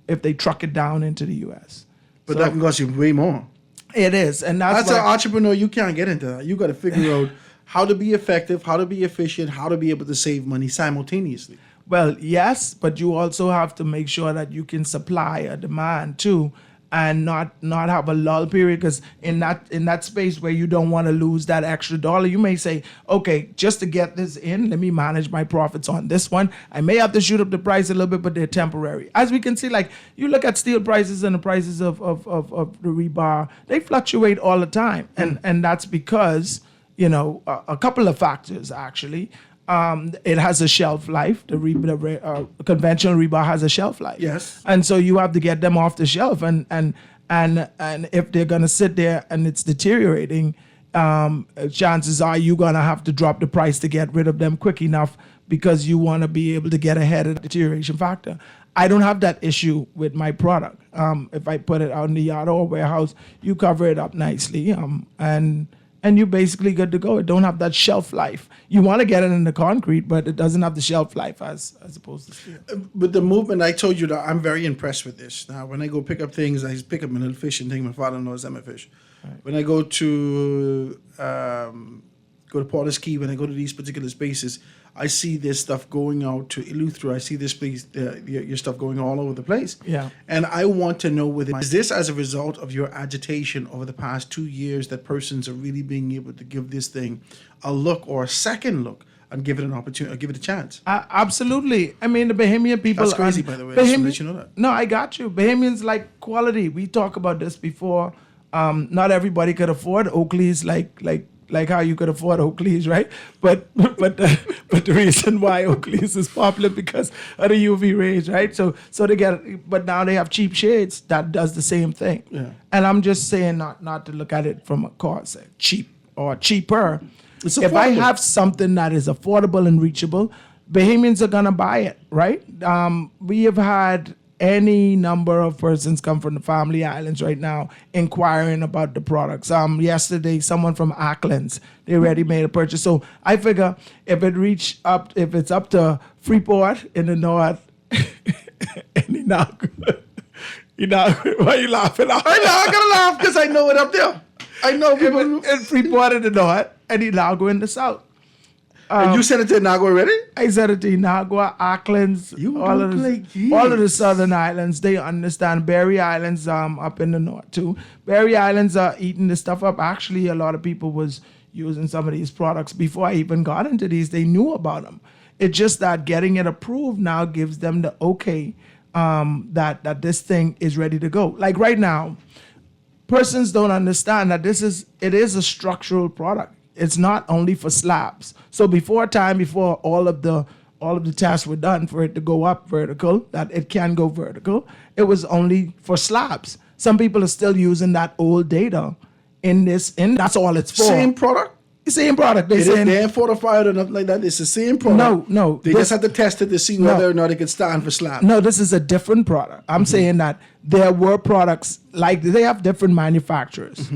if they truck it down into the U.S. But that can cost you way more. It is, and As that's an why, entrepreneur, you can't get into that. You got to figure out how to be effective, how to be efficient, how to be able to save money simultaneously. well, yes, but you also have to make sure that you can supply a demand too, and not have a lull period, because in that space where you don't want to lose that extra dollar, you may say, okay, just to get this in, let me manage my profits on this one. I may have to shoot up the price a little bit, but they're temporary. As we can see, like you look at steel prices and the prices of the rebar, they fluctuate all the time, and that's because a couple of factors actually. It has a shelf life. The conventional rebar has a shelf life. Yes. And so you have to get them off the shelf, and if they're gonna sit there and it's deteriorating, chances are you're gonna have to drop the price to get rid of them quick enough because you want to be able to get ahead of the deterioration factor. I don't have that issue with my product. If I put it out in the yard or warehouse, you cover it up nicely, and you're basically good to go. It don't have that shelf life. You want to get it in the concrete, but it doesn't have the shelf life as opposed to steel. But the movement, I told you that I'm very impressed with this. Now, when I go pick up things, I pick up my little fishing thing. My father-in-law is a fish. Right. When I go to Porter's Key, when I go to these particular spaces, I see this stuff going out to Eleuthera. I see this place, your stuff going all over the place. Yeah. And I want to know is this as a result of your agitation over the past 2 years that persons are really being able to give this thing a look or a second look and give it an opportunity, or give it a chance? Absolutely. I mean, the Bahamian people. That's crazy, by the way. I just want to let you know that. No, I got you. Bahamians like quality. We talk about this before. Not everybody could afford Oakleys like how you could afford Oakleys, right? But the reason why Oakleys is popular because of the UV rays, right? So but now they have cheap shades that does the same thing. Yeah. And I'm just saying not to look at it from a cost, cheap or cheaper. It's if I affordable. have something that is affordable and reachable, Bahamians are gonna buy it, right? We have had any number of persons come from the Family Islands right now inquiring about the products. Yesterday, someone from Acklands, they already made a purchase. So I figure if it's up to Freeport in the north, and why you laughing? I'm gonna laugh because I know it up there. I know people in Freeport in the north and Inagua in the south. And you sent it to Inagua already? I sent it to Inagua, Acklands, all of the southern islands. They understand. Berry Islands up in the north too. Berry Islands are eating this stuff up. Actually, a lot of people was using some of these products before I even got into these. They knew about them. It's just that getting it approved now gives them the okay that this thing is ready to go. Like right now, persons don't understand that it is a structural product. It's not only for slabs. So before all of the tests were done for it to go up vertical, that it can go vertical, it was only for slabs. Some people are still using that old data that's all it's for. Same product? Same product. They ain't fortified or nothing like that. It's the same product. No. They just have to test it to see whether or not it can stand for slab. No, this is a different product. I'm saying that there were products, like they have different manufacturers.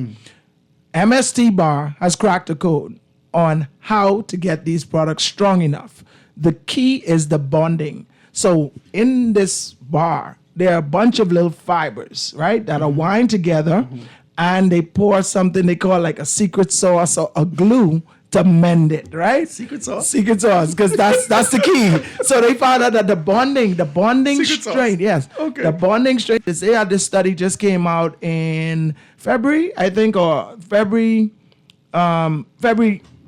MST Bar has cracked the code on how to get these products strong enough. The key is the bonding. So in this bar, there are a bunch of little fibers, right, that are wind together, and they pour something they call like a secret sauce or a glue to mend it, right? Secret sauce, because that's the key. So they found out that the bonding strength, yes, okay, the bonding strength. This study just came out in February, I think, or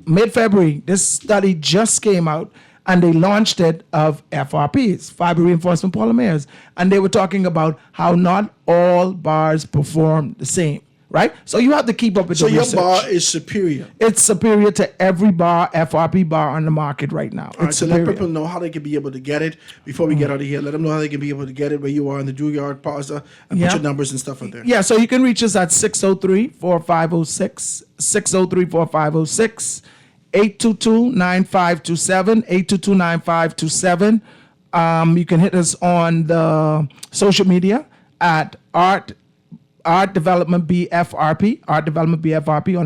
mid-February. This study just came out, and they launched it of FRPs, fiber reinforcement polymers, and they were talking about how not all bars perform the same. Right? So you have to keep up with the research. So your bar is superior. It's superior to every bar, FRP bar on the market right now. All right, so let people know how they can be able to get it before we get out of here. Let them know how they can be able to get it where you are in the Juilliard Plaza and put your numbers and stuff out there. Yeah, so you can reach us at 603-4506, 603-4506, 822-9527, 822-9527. You can hit us on the social media at Art Development BFRP on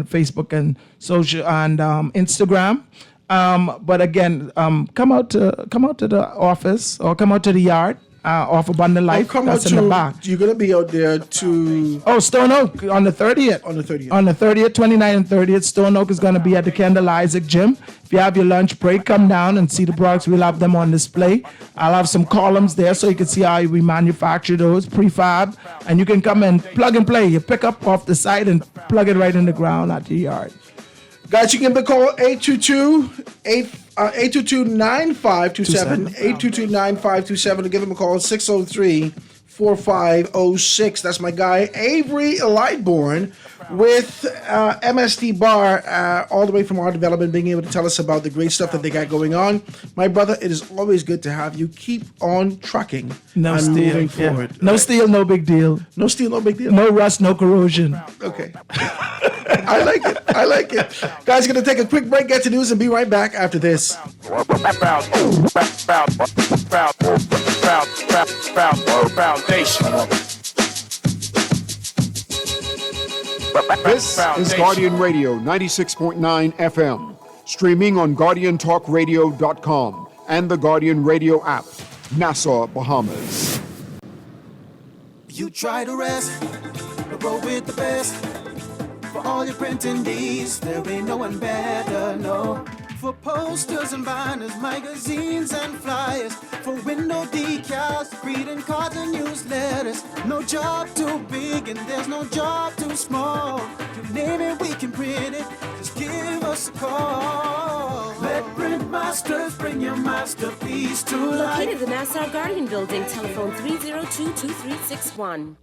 Facebook and social and Instagram. But again, come out to the office or come out to the yard off of Abundant Life. That's in the back. You're gonna be out there to Stone Oak on the 30th. On the 30th, 29th and 30th, Stone Oak is gonna be at the Kendall Isaac Gym. If you have your lunch break, come down and see the products. We'll have them on display. I'll have some columns there so you can see how we manufacture those prefab, and you can come and plug and play. You pick up off the site and plug it right in the ground at the yard. Guys, you can call 822-9527, 822-9527, or give them a call, 603-4506. That's my guy, Avery Lightbourne, with MST Bar, all the way from Art Development, being able to tell us about the great stuff that they got going on. My brother, it is always good to have you. Keep on trucking moving forward. No steel, no big deal. No steel, no big deal. No rust, no corrosion. Okay. I like it. Guys, going to take a quick break, get to news, and be right back after this. Foundation. This is Guardian Radio 96.9 FM, streaming on GuardianTalkRadio.com and the Guardian Radio app, Nassau, Bahamas. You try to rest, but roll with the best. For all your printing needs, there ain't no one better, no. For posters and banners, magazines and flyers, for window decals, greeting cards and newsletters. No job too big and there's no job too small. You name it, we can print it. Just give us a call. Let Print Masters bring your masterpiece to life. Located in the Nassau Guardian Building, telephone 302-2361.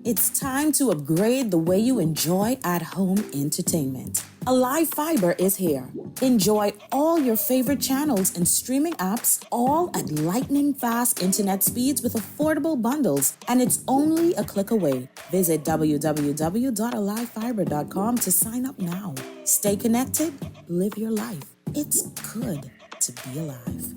It's time to upgrade the way you enjoy at-home entertainment. Alive Fiber is here. Enjoy all your favorite channels and streaming apps, all at lightning-fast internet speeds with affordable bundles, and it's only a click away. Visit www.alivefiber.com to sign up now. Stay connected, live your life. It's good to be alive.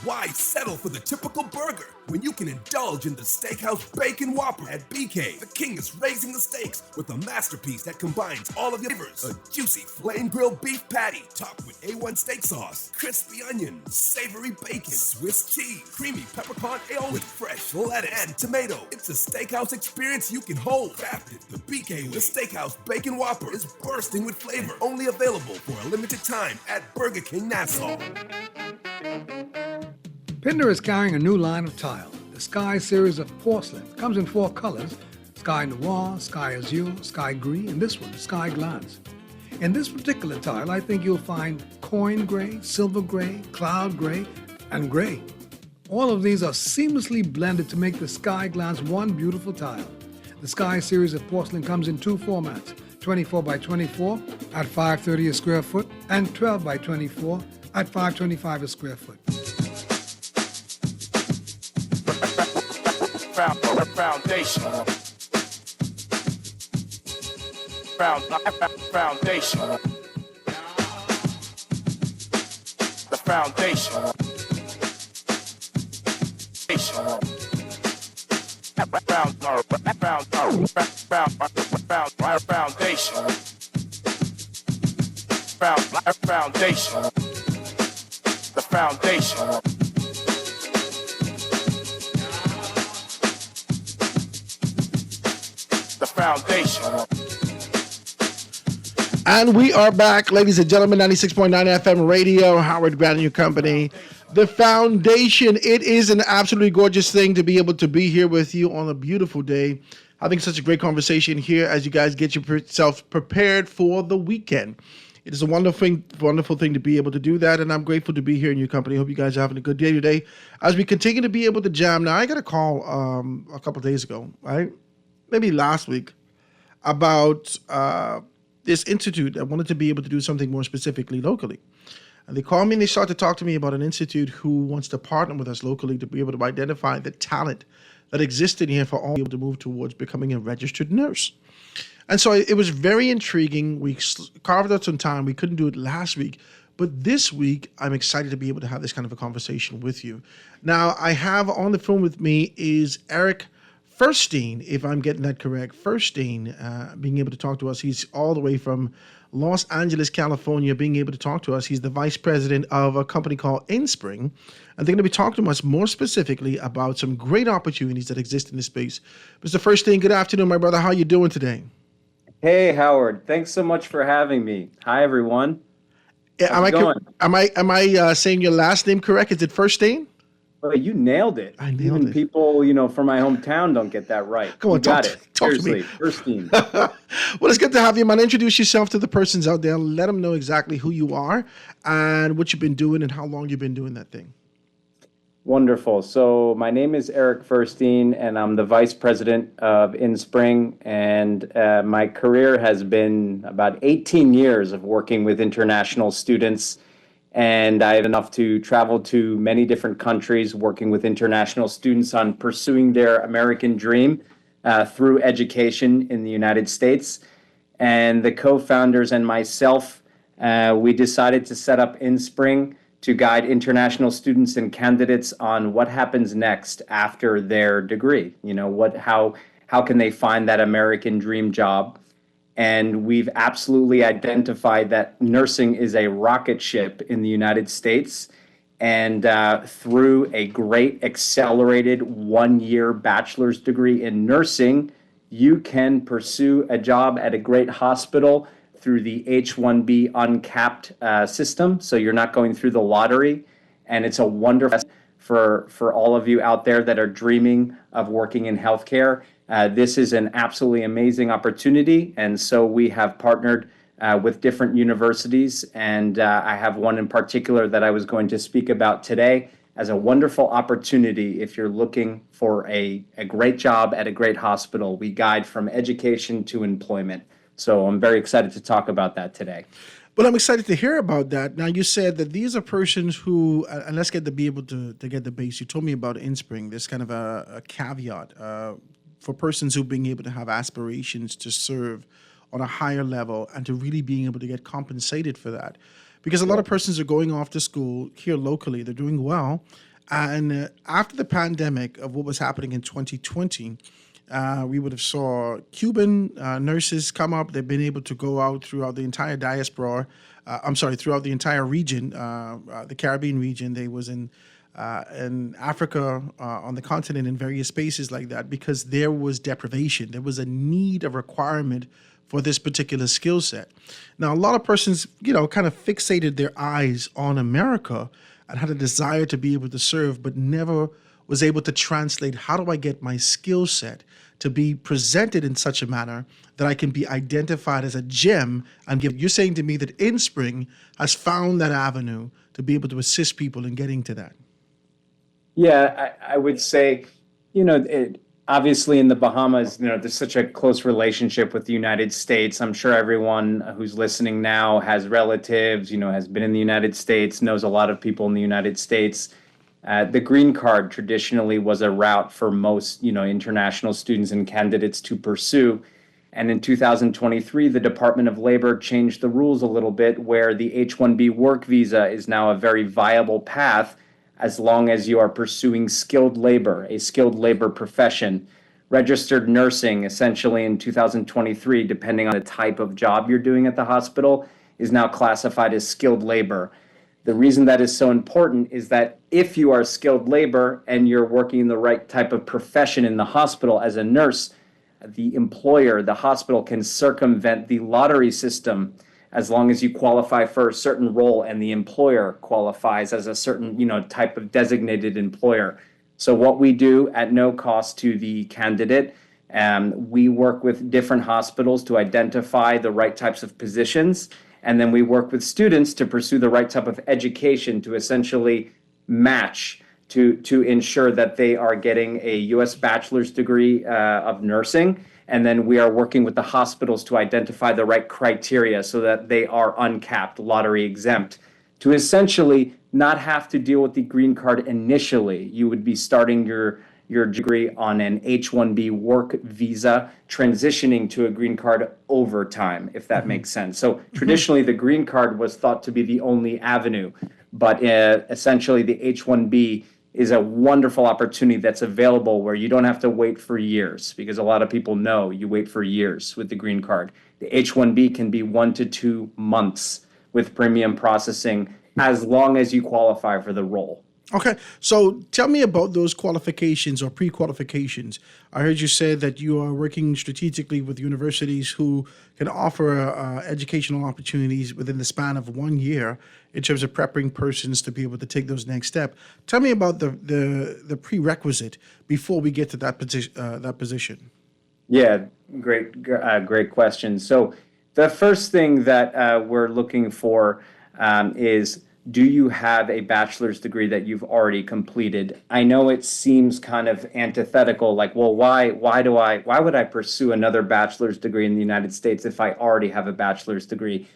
Why settle for the typical burger when you can indulge in the Steakhouse Bacon Whopper at BK? The king is raising the stakes with a masterpiece that combines all of your flavors. A juicy flame grilled beef patty topped with A1 steak sauce, crispy onion, savory bacon, Swiss cheese, creamy peppercorn aioli with fresh lettuce and tomato. It's a steakhouse experience you can hold. Crafted the BK way. The Steakhouse Bacon Whopper is bursting with flavor. Only available for a limited time at Burger King Nassau. Pinder is carrying a new line of tile, the Sky series of porcelain. Comes in 4 colors, Sky Noir, Sky Azure, Sky Gris, and this one, Sky Glance. In this particular tile, I think you'll find coin gray, silver gray, cloud gray, and gray. All of these are seamlessly blended to make the Sky Glance one beautiful tile. The Sky series of porcelain comes in 2 formats, 24 by 24 at $5.30 a square foot and 12 by 24 at $5.25 a square foot. Foundation. Foundation. The foundation. Foundation. The foundation. Foundation. And we are back, ladies and gentlemen, 96.9 FM radio, Howard Grant and your company. The Foundation. It is an absolutely gorgeous thing to be able to be here with you on a beautiful day, having such a great conversation here as you guys get yourself prepared for the weekend. It is a wonderful thing to be able to do that, and I'm grateful to be here in your company. Hope you guys are having a good day today as we continue to be able to jam. Now, I got a call a couple of days ago, right? Maybe last week, about this institute that wanted to be able to do something more specifically locally. And they called me and they started to talk to me about an institute who wants to partner with us locally to be able to identify the talent that exists in here for all people to move towards becoming a registered nurse. And so it was very intriguing. We carved out some time. We couldn't do it last week. But this week, I'm excited to be able to have this kind of a conversation with you. Now, I have on the phone with me is Eric Furstein, if I'm getting that correct. Furstein, being able to talk to us. He's all the way from Los Angeles, California, being able to talk to us. He's the vice president of a company called InSpring. And they're going to be talking to us more specifically about some great opportunities that exist in this space. Mr. Furstein, good afternoon, my brother. How are you doing today? Hey, Howard. Thanks so much for having me. Hi, everyone. Yeah, am I saying your last name correct? Is it Furstein? Oh, you nailed it. I nailed Even it. people, from my hometown don't get that right. Come on, you got talk it. to me. Seriously, Furstein. Well, it's good to have you, man. Introduce yourself to the persons out there. Let them know exactly who you are and what you've been doing and how long you've been doing that thing. Wonderful. So my name is Eric Furstein, and I'm the vice president of InSpring. And my career has been about 18 years of working with international students. And I have enough to travel to many different countries, working with international students on pursuing their American dream through education in the United States. And the co-founders and myself, we decided to set up InSpring to guide international students and candidates on what happens next after their degree. How can they find that American dream job? And we've absolutely identified that nursing is a rocket ship in the United States. And through a great accelerated 1-year bachelor's degree in nursing, you can pursue a job at a great hospital through the H-1B uncapped system. So you're not going through the lottery. And it's a wonderful for all of you out there that are dreaming of working in healthcare. This is an absolutely amazing opportunity. And so we have partnered with different universities. And I have one in particular that I was going to speak about today as a wonderful opportunity if you're looking for a great job at a great hospital. We guide from education to employment. So I'm very excited to talk about that today. Well, I'm excited to hear about that. Now, you said that these are persons who, and let's get to be able to get the base. You told me about InSpring. There's kind of a caveat for persons who being able to have aspirations to serve on a higher level and to really being able to get compensated for that. Because a lot of persons are going off to school here locally. They're doing well. And after the pandemic of what was happening in 2020, we would have saw Cuban nurses come up. They've been able to go out throughout the entire diaspora. Throughout the entire region, the Caribbean region. They was in Africa, on the continent, in various spaces like that, because there was deprivation. There was a need, a requirement for this particular skill set. Now, a lot of persons, kind of fixated their eyes on America and had a desire to be able to serve, but never was able to translate, how do I get my skill set to be presented in such a manner that I can be identified as a gem and give. You're saying to me that InSpring has found that avenue to be able to assist people in getting to that. Yeah, I would say, obviously in the Bahamas, there's such a close relationship with the United States. I'm sure everyone who's listening now has relatives, has been in the United States, knows a lot of people in the United States. The green card traditionally was a route for most, international students and candidates to pursue. And in 2023, the Department of Labor changed the rules a little bit, where the H-1B work visa is now a very viable path as long as you are pursuing skilled labor, a skilled labor profession. Registered nursing, essentially in 2023, depending on the type of job you're doing at the hospital, is now classified as skilled labor. The reason that is so important is that if you are skilled labor and you're working in the right type of profession in the hospital as a nurse, the employer, the hospital, can circumvent the lottery system as long as you qualify for a certain role and the employer qualifies as a certain, type of designated employer. So what we do at no cost to the candidate, we work with different hospitals to identify the right types of positions. And then we work with students to pursue the right type of education to essentially match to ensure that they are getting a U.S. bachelor's degree of nursing. And then we are working with the hospitals to identify the right criteria so that they are uncapped, lottery exempt, to essentially not have to deal with the green card initially. You would be starting your degree on an H-1B work visa, transitioning to a green card over time, if that makes sense. So traditionally, the green card was thought to be the only avenue, but essentially the H-1B is a wonderful opportunity that's available where you don't have to wait for years, because a lot of people know you wait for years with the green card. The H-1B can be 1 to 2 months with premium processing as long as you qualify for the role. Okay, so tell me about those qualifications or pre-qualifications. I heard you say that you are working strategically with universities who can offer educational opportunities within the span of 1 year in terms of preparing persons to be able to take those next step. Tell me about the prerequisite before we get to that position. Yeah, great question. So the first thing that we're looking for is, do you have a bachelor's degree that you've already completed? I know it seems kind of antithetical, like, well, why would I pursue another bachelor's degree in the United States if I already have a bachelor's degree?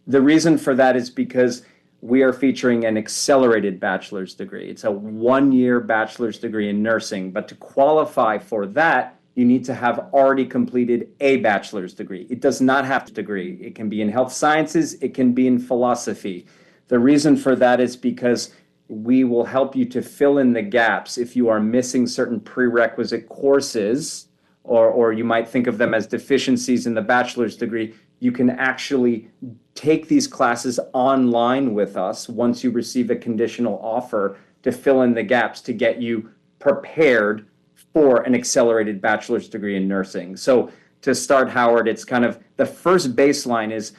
The reason for that is because we are featuring an accelerated bachelor's degree. It's a 1-year bachelor's degree in nursing, but to qualify for that, you need to have already completed a bachelor's degree. It does not have a degree. It can be in health sciences, it can be in philosophy. The reason for that is because we will help you to fill in the gaps if you are missing certain prerequisite courses, or you might think of them as deficiencies in the bachelor's degree. You can actually take these classes online with us once you receive a conditional offer to fill in the gaps to get you prepared for an accelerated bachelor's degree in nursing. So to start, Howard, it's kind of the first baseline is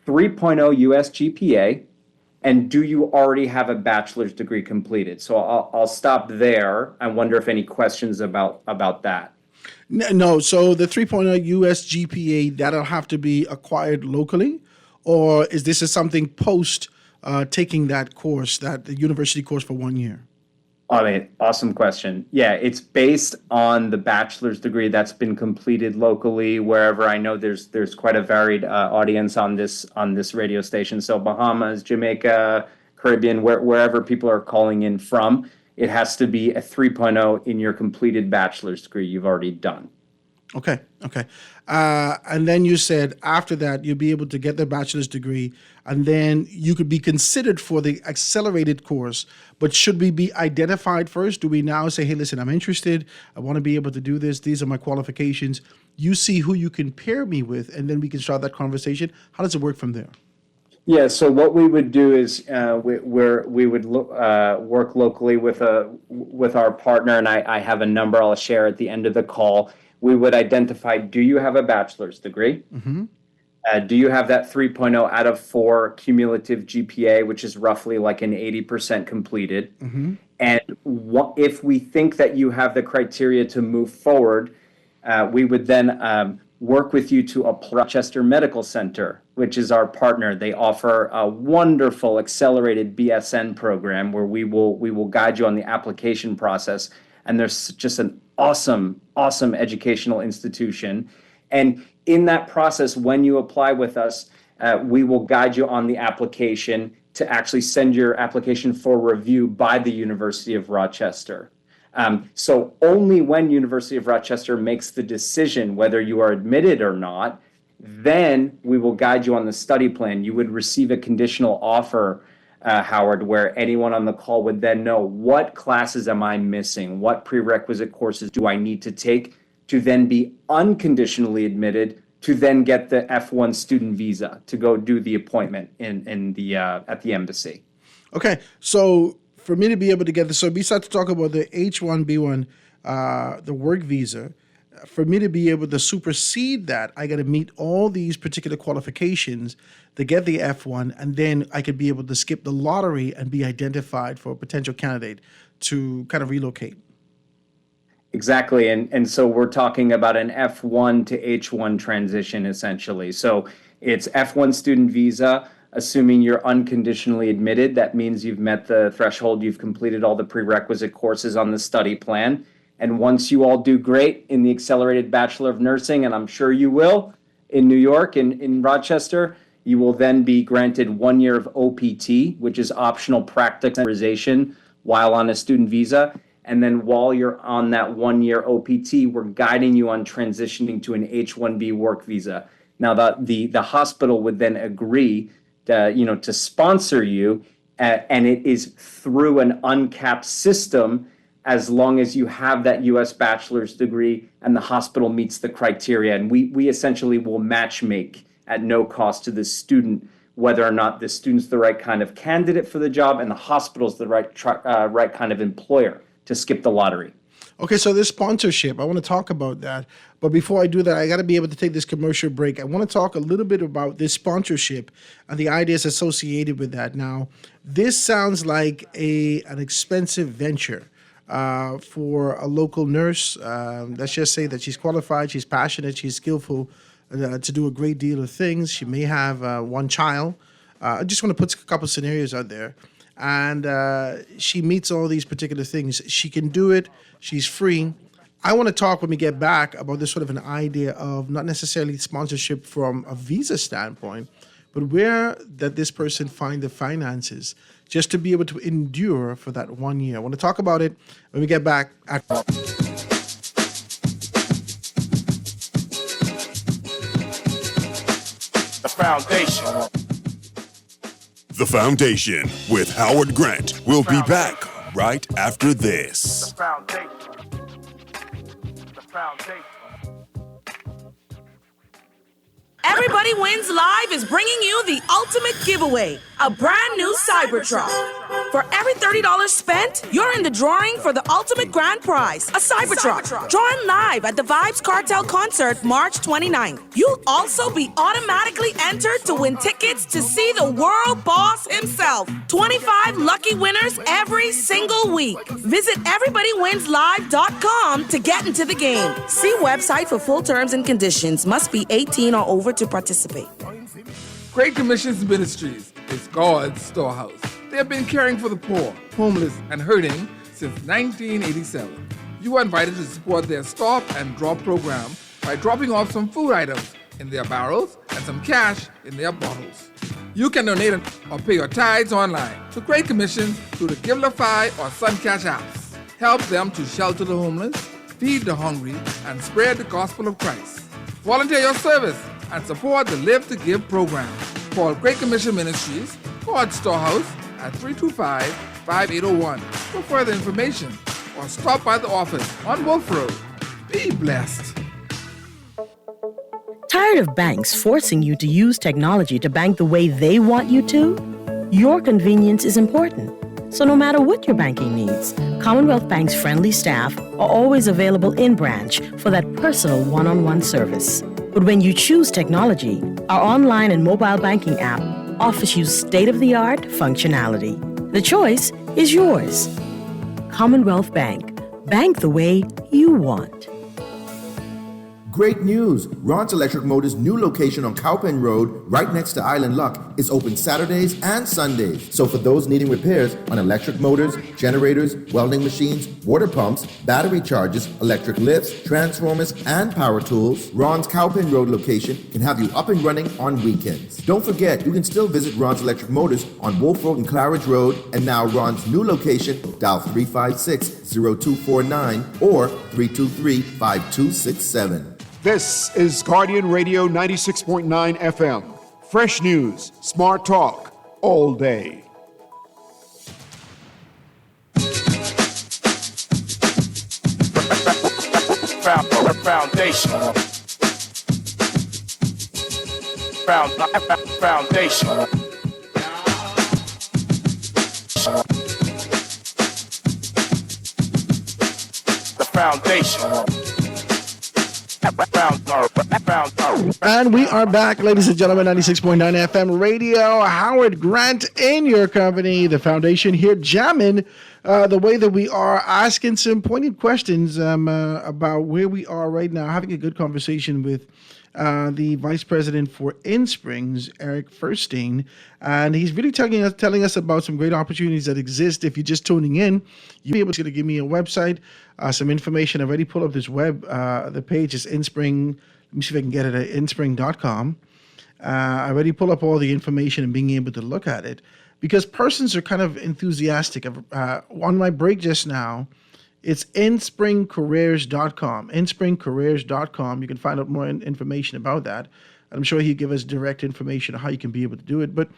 3.0 US GPA. And do you already have a bachelor's degree completed? So I'll stop there. I wonder if any questions about that. No, so the 3.0 US GPA, that'll have to be acquired locally? Or is this something post taking that course, the university course for 1 year? I mean, awesome question. Yeah, it's based on the bachelor's degree that's been completed locally, wherever. I know there's quite a varied audience on this radio station. So Bahamas, Jamaica, Caribbean, wherever people are calling in from, it has to be a 3.0 in your completed bachelor's degree you've already done. Okay. And then you said after that, you'll be able to get the bachelor's degree, and then you could be considered for the accelerated course. But should we be identified first? Do we now say, hey, listen, I'm interested. I want to be able to do this. These are my qualifications. You see who you can pair me with, and then we can start that conversation. How does it work from there? Yeah, so what we would do is we would work locally with our partner, and I have a number I'll share at the end of the call. We would identify, do you have a bachelor's degree? Mm-hmm. Do you have that 3.0 out of 4 cumulative GPA, which is roughly like an 80% completed? Mm-hmm. And if we think that you have the criteria to move forward, we would then work with you to apply to Rochester Medical Center, which is our partner. They offer a wonderful accelerated BSN program where we will guide you on the application process. And there's just an awesome educational institution. And in that process, when you apply with us, we will guide you on the application to actually send your application for review by the University of Rochester. So only when University of Rochester makes the decision whether you are admitted or not, then we will guide you on the study plan. You would receive a conditional offer, Howard, where anyone on the call would then know, what classes am I missing? What prerequisite courses do I need to take to then be unconditionally admitted, to then get the F1 student visa to go do the appointment at the embassy. Okay, so for me to be able to get this, so besides to talk about the H-1B1, the work visa, for me to be able to supersede that, I got to meet all these particular qualifications to get the F1, and then I could be able to skip the lottery and be identified for a potential candidate to kind of relocate. Exactly. And so we're talking about an F1 to H1 transition, essentially. So it's F1 student visa, assuming you're unconditionally admitted. That means you've met the threshold, you've completed all the prerequisite courses on the study plan. And once you all do great in the Accelerated Bachelor of Nursing, and I'm sure you will, in New York and in Rochester, you will then be granted 1 year of OPT, which is optional practice authorization while on a student visa. And then while you're on that 1 year OPT, we're guiding you on transitioning to an H-1B work visa. Now, the hospital would then agree to sponsor you, and it is through an uncapped system as long as you have that U.S. bachelor's degree and the hospital meets the criteria. And we essentially will match make at no cost to the student whether or not the student's the right kind of candidate for the job and the hospital's the right kind of employer to skip the lottery. Okay, so this sponsorship, I want to talk about that. But before I do that, I got to be able to take this commercial break. I want to talk a little bit about this sponsorship and the ideas associated with that. Now, this sounds like an expensive venture for a local nurse. Let's just say that she's qualified, she's passionate, she's skillful to do a great deal of things. She may have one child. I just want to put a couple scenarios out there. And she meets all these particular things. She can do it. She's free. I want to talk when we get back about this sort of an idea of not necessarily sponsorship from a visa standpoint, but where that this person find the finances just to be able to endure for that 1 year. I want to talk about it when we get back. The Foundation. The Foundation with Howard Grant. We'll be back right after this. The Foundation. The Foundation. Everybody Wins Live is bringing you the ultimate giveaway, a brand new Cybertruck. For every $30 spent, you're in the drawing for the ultimate grand prize, a Cybertruck. Drawn live at the Vibes Cartel concert March 29th. You'll also be automatically entered to win tickets to see the world boss himself. 25 lucky winners every single week. Visit everybodywinslive.com to get into the game. See website for full terms and conditions. Must be 18 or over to participate. Great Commissions Ministries is God's storehouse. They have been caring for the poor, homeless, and hurting since 1987. You are invited to support their Stop and Drop program by dropping off some food items in their barrels and some cash in their bottles. You can donate or pay your tithes online to Great Commissions through the Givelify or Suncash apps. Help them to shelter the homeless, feed the hungry, and spread the gospel of Christ. Volunteer your service and support the Live to Give program. Call Great Commission Ministries, God's Storehouse, at 325-5801 for further information, or stop by the office on Wolf Road. Be blessed. Tired of banks forcing you to use technology to bank the way they want you to? Your convenience is important. So no matter what your banking needs, Commonwealth Bank's friendly staff are always available in branch for that personal one-on-one service. But when you choose technology, our online and mobile banking app offers you state-of-the-art functionality. The choice is yours. Commonwealth Bank. Bank the way you want. Great news! Ron's Electric Motors' new location on Cowpen Road, right next to Island Luck, is open Saturdays and Sundays. So for those needing repairs on electric motors, generators, welding machines, water pumps, battery chargers, electric lifts, transformers, and power tools, Ron's Cowpen Road location can have you up and running on weekends. Don't forget, you can still visit Ron's Electric Motors on Wolf Road and Claridge Road, and now Ron's new location, dial 356-0249 or 323-5267. This is Guardian Radio 96.9 FM. Fresh news, smart talk, all day. Foundation. Foundation. The foundation. And we are back, ladies and gentlemen, 96.9 FM radio. Howard Grant in your company, the foundation here, jamming the way that we are, asking some pointed questions about where we are right now, having a good conversation with the vice president for InSprings, Eric Furstein, and he's really telling us about some great opportunities that exist. If you're just tuning in, you'll be able to give me a website, some information. I've already pulled up this the page is InSpring. Let me see if I can get it at inspring.com. I already pulled up all the information and being able to look at it because persons are kind of enthusiastic. On my break just now, it's inspringcareers.com. Inspringcareers.com. You can find out more information about that. I'm sure he'll give us direct information on how you can be able to do it. But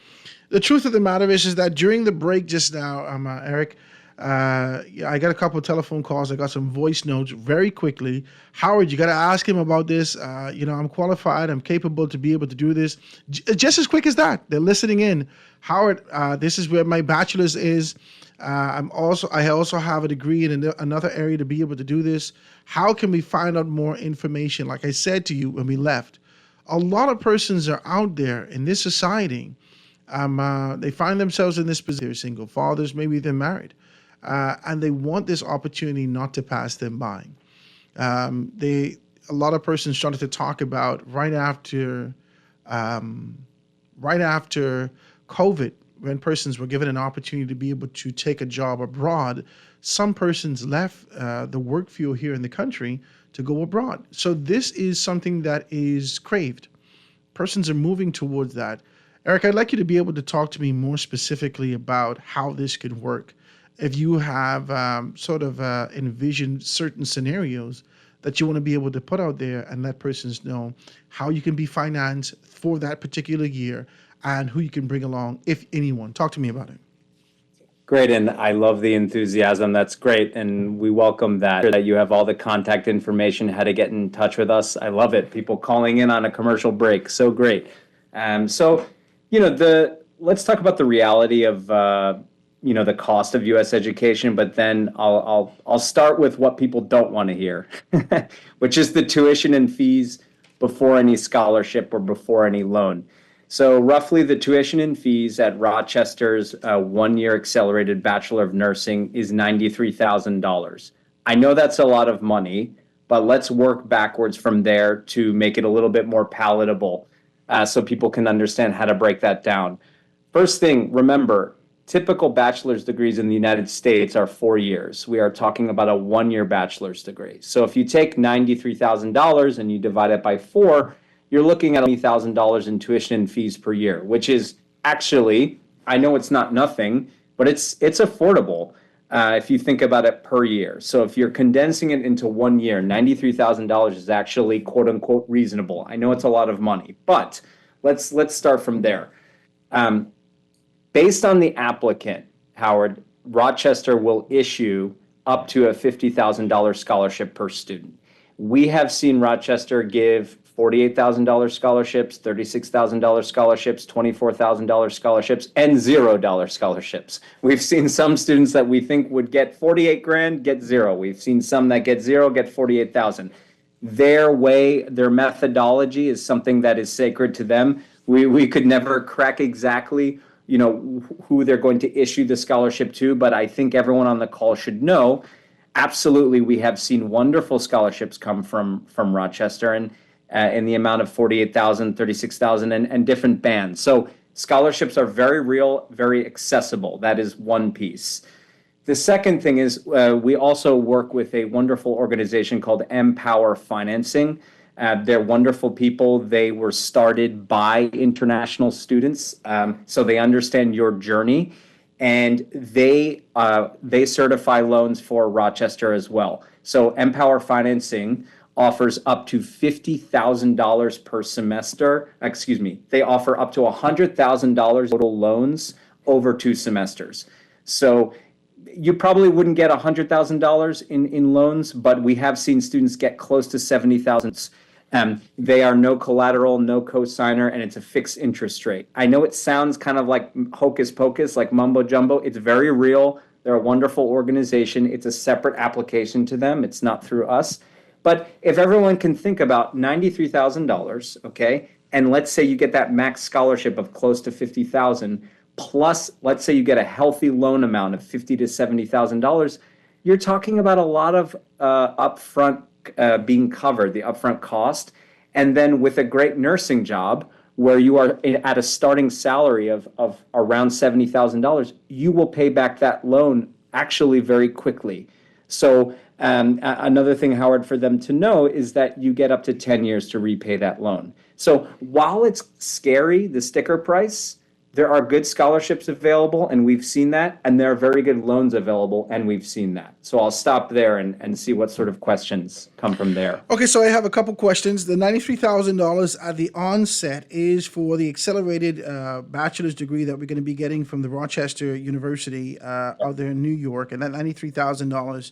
the truth of the matter is that during the break just now, Eric, I got a couple of telephone calls. I got some voice notes very quickly. Howard, you got to ask him about this. I'm qualified. I'm capable to be able to do this. Just as quick as that. They're listening in. Howard, this is where my bachelor's is. I also have a degree in another area to be able to do this. How can we find out more information? Like I said to you when we left, a lot of persons are out there in this society. They find themselves in this position. They're single fathers, maybe they're married. And they want this opportunity not to pass them by. A lot of persons started to talk about right after COVID, when persons were given an opportunity to be able to take a job abroad, some persons left the work field here in the country to go abroad. So this is something that is craved. Persons are moving towards that. Eric, I'd like you to be able to talk to me more specifically about how this could work. If you have envisioned certain scenarios that you want to be able to put out there and let persons know how you can be financed for that particular year and who you can bring along, if anyone. Talk to me about it. Great, and I love the enthusiasm. That's great, and we welcome that you have all the contact information, how to get in touch with us. I love it. People calling in on a commercial break, so great. Let's talk about the reality of the cost of U.S. education, but then I'll start with what people don't want to hear, which is the tuition and fees before any scholarship or before any loan. So roughly the tuition and fees at Rochester's one-year accelerated Bachelor of Nursing is $93,000. I know that's a lot of money, but let's work backwards from there to make it a little bit more palatable so people can understand how to break that down. First thing, remember, typical bachelor's degrees in the United States are 4 years. We are talking about a one-year bachelor's degree. So if you take $93,000 and you divide it by 4, you're looking at $20,000 in tuition and fees per year, which is actually, I know it's not nothing, but it's affordable. if you think about it per year. So if you're condensing it into 1 year, $93,000 is actually quote unquote reasonable. I know it's a lot of money, but let's start from there. Based on the applicant, Howard, Rochester will issue up to a $50,000 scholarship per student. We have seen Rochester give $48,000 scholarships, $36,000 scholarships, $24,000 scholarships, and $0 scholarships. We've seen some students that we think would get 48 grand get zero. We've seen some that get zero get 48,000. Their way, their methodology is something that is sacred to them. We could never crack exactly, who they're going to issue the scholarship to, but I think everyone on the call should know. Absolutely, we have seen wonderful scholarships come from Rochester, and in the amount of 48,000, 36,000, and different bands. So scholarships are very real, very accessible. That is one piece. The second thing is we also work with a wonderful organization called Empower Financing. They're wonderful people. They were started by international students, so they understand your journey, and they certify loans for Rochester as well. So Empower Financing offers up to $50,000 per semester. They offer up to $100,000 total loans over 2 semesters. So you probably wouldn't get $100,000 in loans, but we have seen students get close to $70,000. They are no collateral, no cosigner, and it's a fixed interest rate. I know it sounds kind of like hocus pocus, like mumbo jumbo. It's very real. They're a wonderful organization. It's a separate application to them. It's not through us. But if everyone can think about $93,000, okay, and let's say you get that max scholarship of close to $50,000, plus let's say you get a healthy loan amount of $50,000 to $70,000, you're talking about a lot of upfront being covered, the upfront cost, and then with a great nursing job where you are at a starting salary of around $70,000, you will pay back that loan actually very quickly. So another thing, Howard, for them to know is that you get up to 10 years to repay that loan. So while it's scary, the sticker price, there are good scholarships available, and we've seen that, and there are very good loans available, and we've seen that. So I'll stop there and see what sort of questions come from there. Okay, so I have a couple questions. The $93,000 at the onset is for the accelerated bachelor's degree that we're going to be getting from the Rochester University out there in New York, and that $93,000,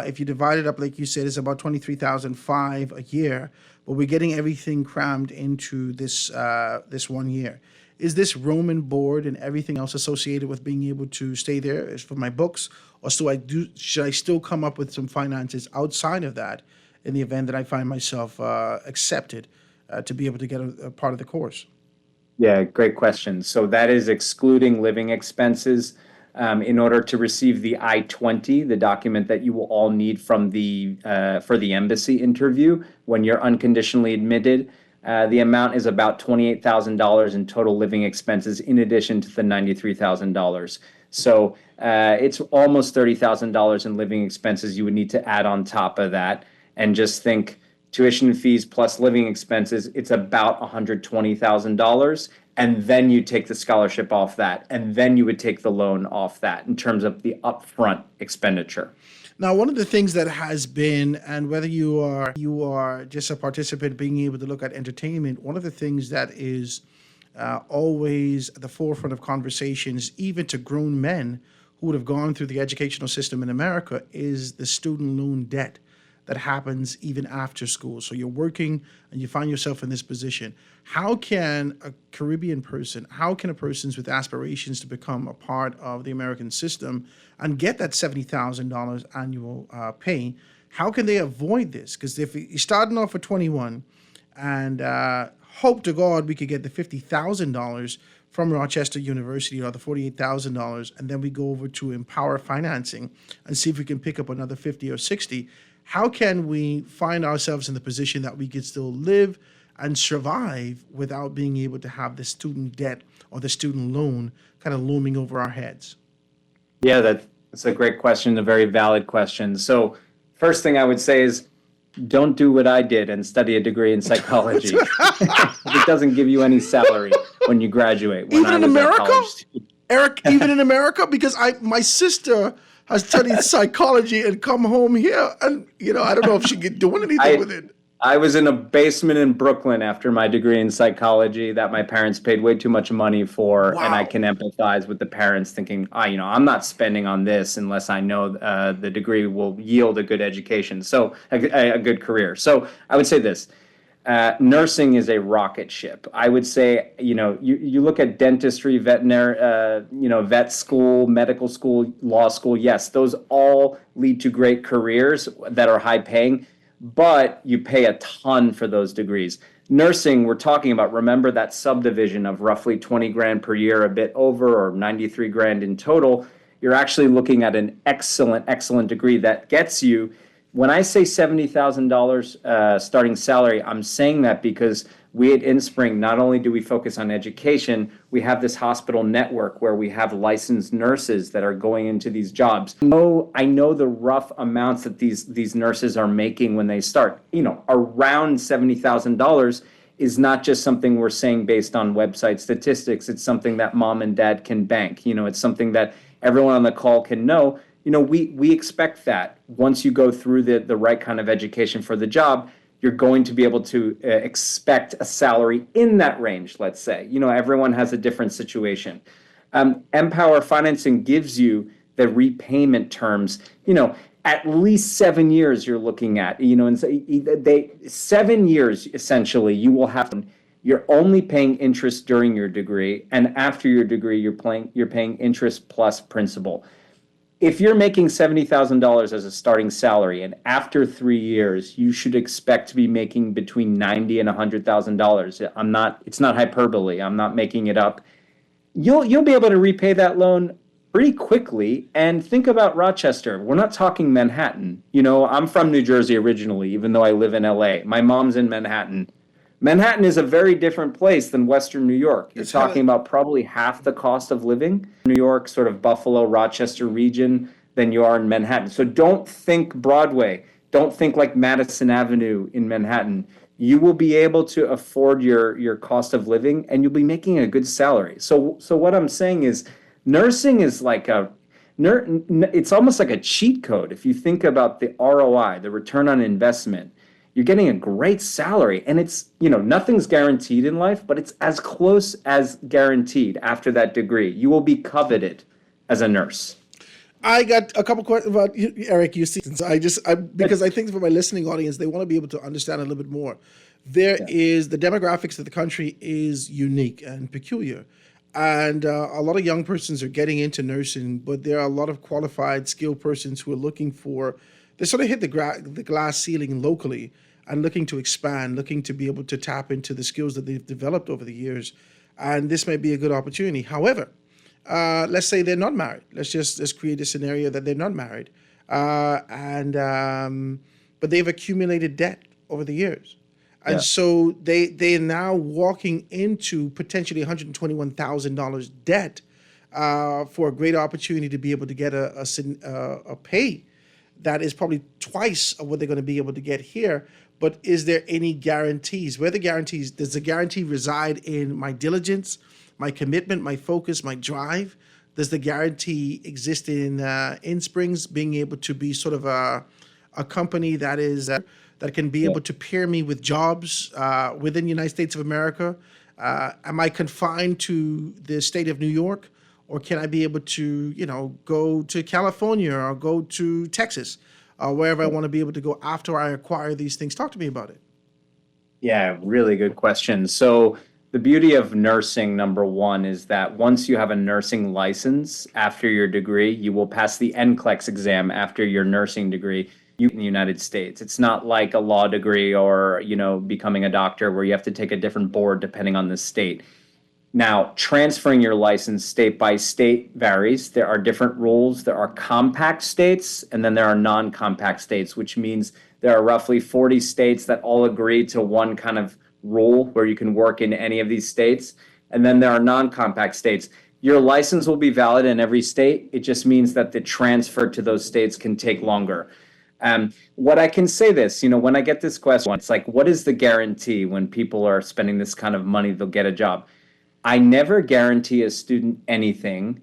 if you divide it up, like you said, is about $23,500 a year, but we're getting everything crammed into this 1 year. Is this room and board and everything else associated with being able to stay there is for my books, or should I still come up with some finances outside of that in the event that I find myself accepted to be able to get a part of the course? Yeah, great question. So that is excluding living expenses. In order to receive the I-20, the document that you will all need from for the embassy interview when you're unconditionally admitted, the amount is about $28,000 in total living expenses in addition to the $93,000. So it's almost $30,000 in living expenses you would need to add on top of that. And just think tuition fees plus living expenses, it's about $120,000. And then you take the scholarship off that, and then you would take the loan off that in terms of the upfront expenditure. Now, one of the things that has been, and whether you are just a participant being able to look at entertainment, one of the things that is always at the forefront of conversations, even to grown men who would have gone through the educational system in America, is the student loan debt that happens even after school. So you're working and you find yourself in this position. How can a Caribbean person, how can a person with aspirations to become a part of the American system and get that $70,000 annual pay, how can they avoid this? Because if you're starting off at 21 and hope to God we could get the $50,000 from Rochester University or the $48,000, and then we go over to Empower Financing and see if we can pick up another 50 or 60, how can we find ourselves in the position that we could still live and survive without being able to have the student debt or the student loan kind of looming over our heads? Yeah, that's a great question, a very valid question. So first thing I would say is don't do what I did and study a degree in psychology. It doesn't give you any salary when you graduate. Even in America? Eric, even in America? Because my sister has studied psychology and come home here, and I don't know if she could do anything with it. I was in a basement in Brooklyn after my degree in psychology that my parents paid way too much money for, and I can empathize with the parents thinking, I'm not spending on this unless I know the degree will yield a good education, so a good career. So I would say this. Nursing is a rocket ship. I would say, you look at dentistry, veterinary, vet school, medical school, law school. Yes, those all lead to great careers that are high paying, but you pay a ton for those degrees. Nursing, we're talking about, remember that subdivision of roughly 20 grand per year, a bit over, or 93 grand in total. You're actually looking at an excellent degree that gets you. When I say $70,000 starting salary, I'm saying that because we at InSpring, not only do we focus on education, we have this hospital network where we have licensed nurses that are going into these jobs. I know the rough amounts that these nurses are making when they start. Around $70,000 is not just something we're saying based on website statistics. It's something that mom and dad can bank. It's something that everyone on the call can know. We expect that once you go through the right kind of education for the job, you're going to be able to expect a salary in that range, let's say. Everyone has a different situation. Empower Financing gives you the repayment terms, at least 7 years you're looking at, and so 7 years, essentially, you will have to. You're only paying interest during your degree, and after your degree, you're paying interest plus principal. If you're making $70,000 as a starting salary, and after 3 years, you should expect to be making between $90,000 and $100,000. It's not hyperbole. I'm not making it up. You'll be able to repay that loan pretty quickly. And think about Rochester. We're not talking Manhattan. I'm from New Jersey originally, even though I live in LA. My mom's in Manhattan. Manhattan is a very different place than Western New York. You're talking about probably half the cost of living, New York, sort of Buffalo, Rochester region, than you are in Manhattan. So don't think Broadway. Don't think like Madison Avenue in Manhattan. You will be able to afford your cost of living, and you'll be making a good salary. So what I'm saying is, nursing is like it's almost like a cheat code. If you think about the ROI, the return on investment, you're getting a great salary, and it's, nothing's guaranteed in life, but it's as close as guaranteed after that degree. You will be coveted as a nurse. I got a couple questions about you, Eric. You see, because I think for my listening audience, they want to be able to understand a little bit more. There is the demographics of the country is unique and peculiar. And a lot of young persons are getting into nursing, but there are a lot of qualified, skilled persons who are looking for, they sort of hit the glass ceiling locally and looking to expand, looking to be able to tap into the skills that they've developed over the years. And this may be a good opportunity. However, let's say they're not married. Let's create a scenario that they're not married. But they've accumulated debt over the years. And so they are now walking into potentially $121,000 debt for a great opportunity to be able to get a pay that is probably twice of what they're going to be able to get here. But is there any guarantees? Does the guarantee reside in my diligence, my commitment, my focus, my drive? Does the guarantee exist in InSprings being able to be sort of a company that is that can be able to pair me with jobs within the United States of America? Am I confined to the state of New York? Or can I be able to, go to California or go to Texas, wherever I want to be able to go after I acquire these things? Talk to me about it. Yeah, really good question. So the beauty of nursing, number one, is that once you have a nursing license after your degree, you will pass the NCLEX exam after your nursing degree in the United States. It's not like a law degree or, becoming a doctor where you have to take a different board depending on the state. Now, transferring your license state by state varies. There are different rules. There are compact states, and then there are non-compact states, which means there are roughly 40 states that all agree to one kind of rule where you can work in any of these states. And then there are non-compact states. Your license will be valid in every state. It just means that the transfer to those states can take longer. What I can say this, when I get this question, it's like, what is the guarantee when people are spending this kind of money, they'll get a job? I never guarantee a student anything.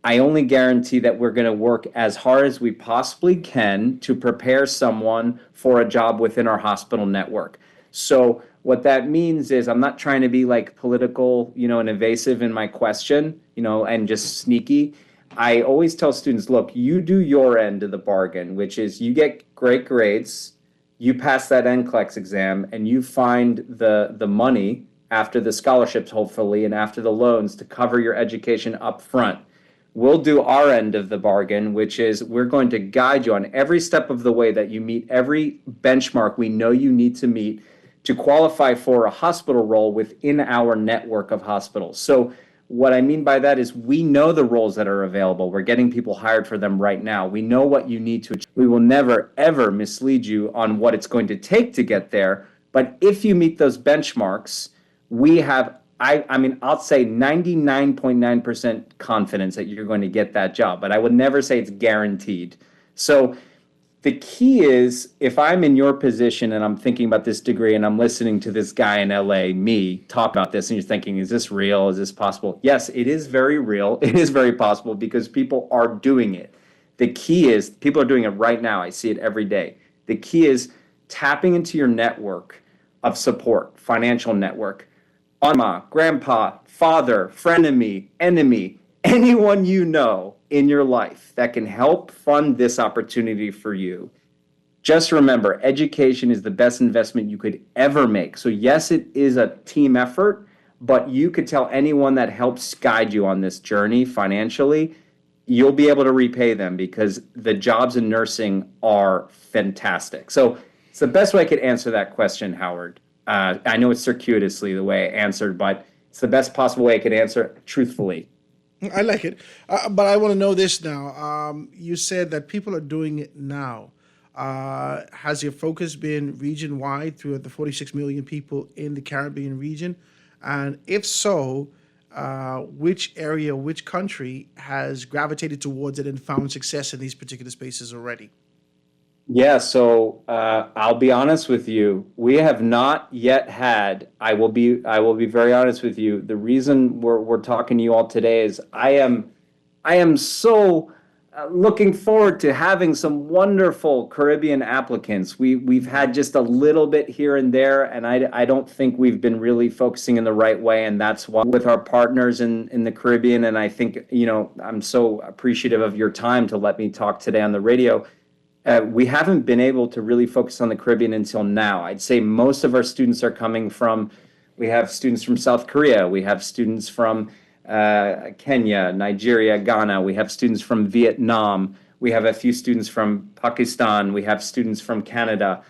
I only guarantee that we're going to work as hard as we possibly can to prepare someone for a job within our hospital network. So what that means is I'm not trying to be like political, and evasive in my question, and just sneaky. I always tell students, look, you do your end of the bargain, which is you get great grades, you pass that NCLEX exam, and you find the money after the scholarships, hopefully, and after the loans to cover your education up front. We'll do our end of the bargain, which is we're going to guide you on every step of the way that you meet every benchmark we know you need to meet to qualify for a hospital role within our network of hospitals. So what I mean by that is we know the roles that are available. We're getting people hired for them right now. We know what you need to achieve. We will never, ever mislead you on what it's going to take to get there. But if you meet those benchmarks, we have, I'll say 99.9% confidence that you're going to get that job. But I would never say it's guaranteed. So the key is, if I'm in your position and I'm thinking about this degree and I'm listening to this guy in LA, me, talk about this, and you're thinking, is this real? Is this possible? Yes, it is very real. It is very possible because people are doing it. The key is, people are doing it right now. I see it every day. The key is tapping into your network of support, financial network. Mama, grandpa, father, frenemy, enemy, anyone you know in your life that can help fund this opportunity for you. Just remember, education is the best investment you could ever make. So yes, it is a team effort, but you could tell anyone that helps guide you on this journey financially, you'll be able to repay them because the jobs in nursing are fantastic. So it's the best way I could answer that question, Howard. I know it's circuitously the way I answered, but it's the best possible way I could answer truthfully. I like it. But I want to know this now. You said that people are doing it now. Has your focus been region-wide throughout the 46 million people in the Caribbean region? And if so, which area, which country has gravitated towards it and found success in these particular spaces already? Yeah, so I'll be honest with you. We have not yet had. I will be very honest with you. The reason we're talking to you all today is I am so looking forward to having some wonderful Caribbean applicants. We've had just a little bit here and there, and I don't think we've been really focusing in the right way, and that's why with our partners in the Caribbean. And I think I'm so appreciative of your time to let me talk today on the radio. We haven't been able to really focus on the Caribbean until now. I'd say most of our students are coming from, we have students from South Korea, we have students from Kenya, Nigeria, Ghana, we have students from Vietnam, we have a few students from Pakistan, we have students from Canada,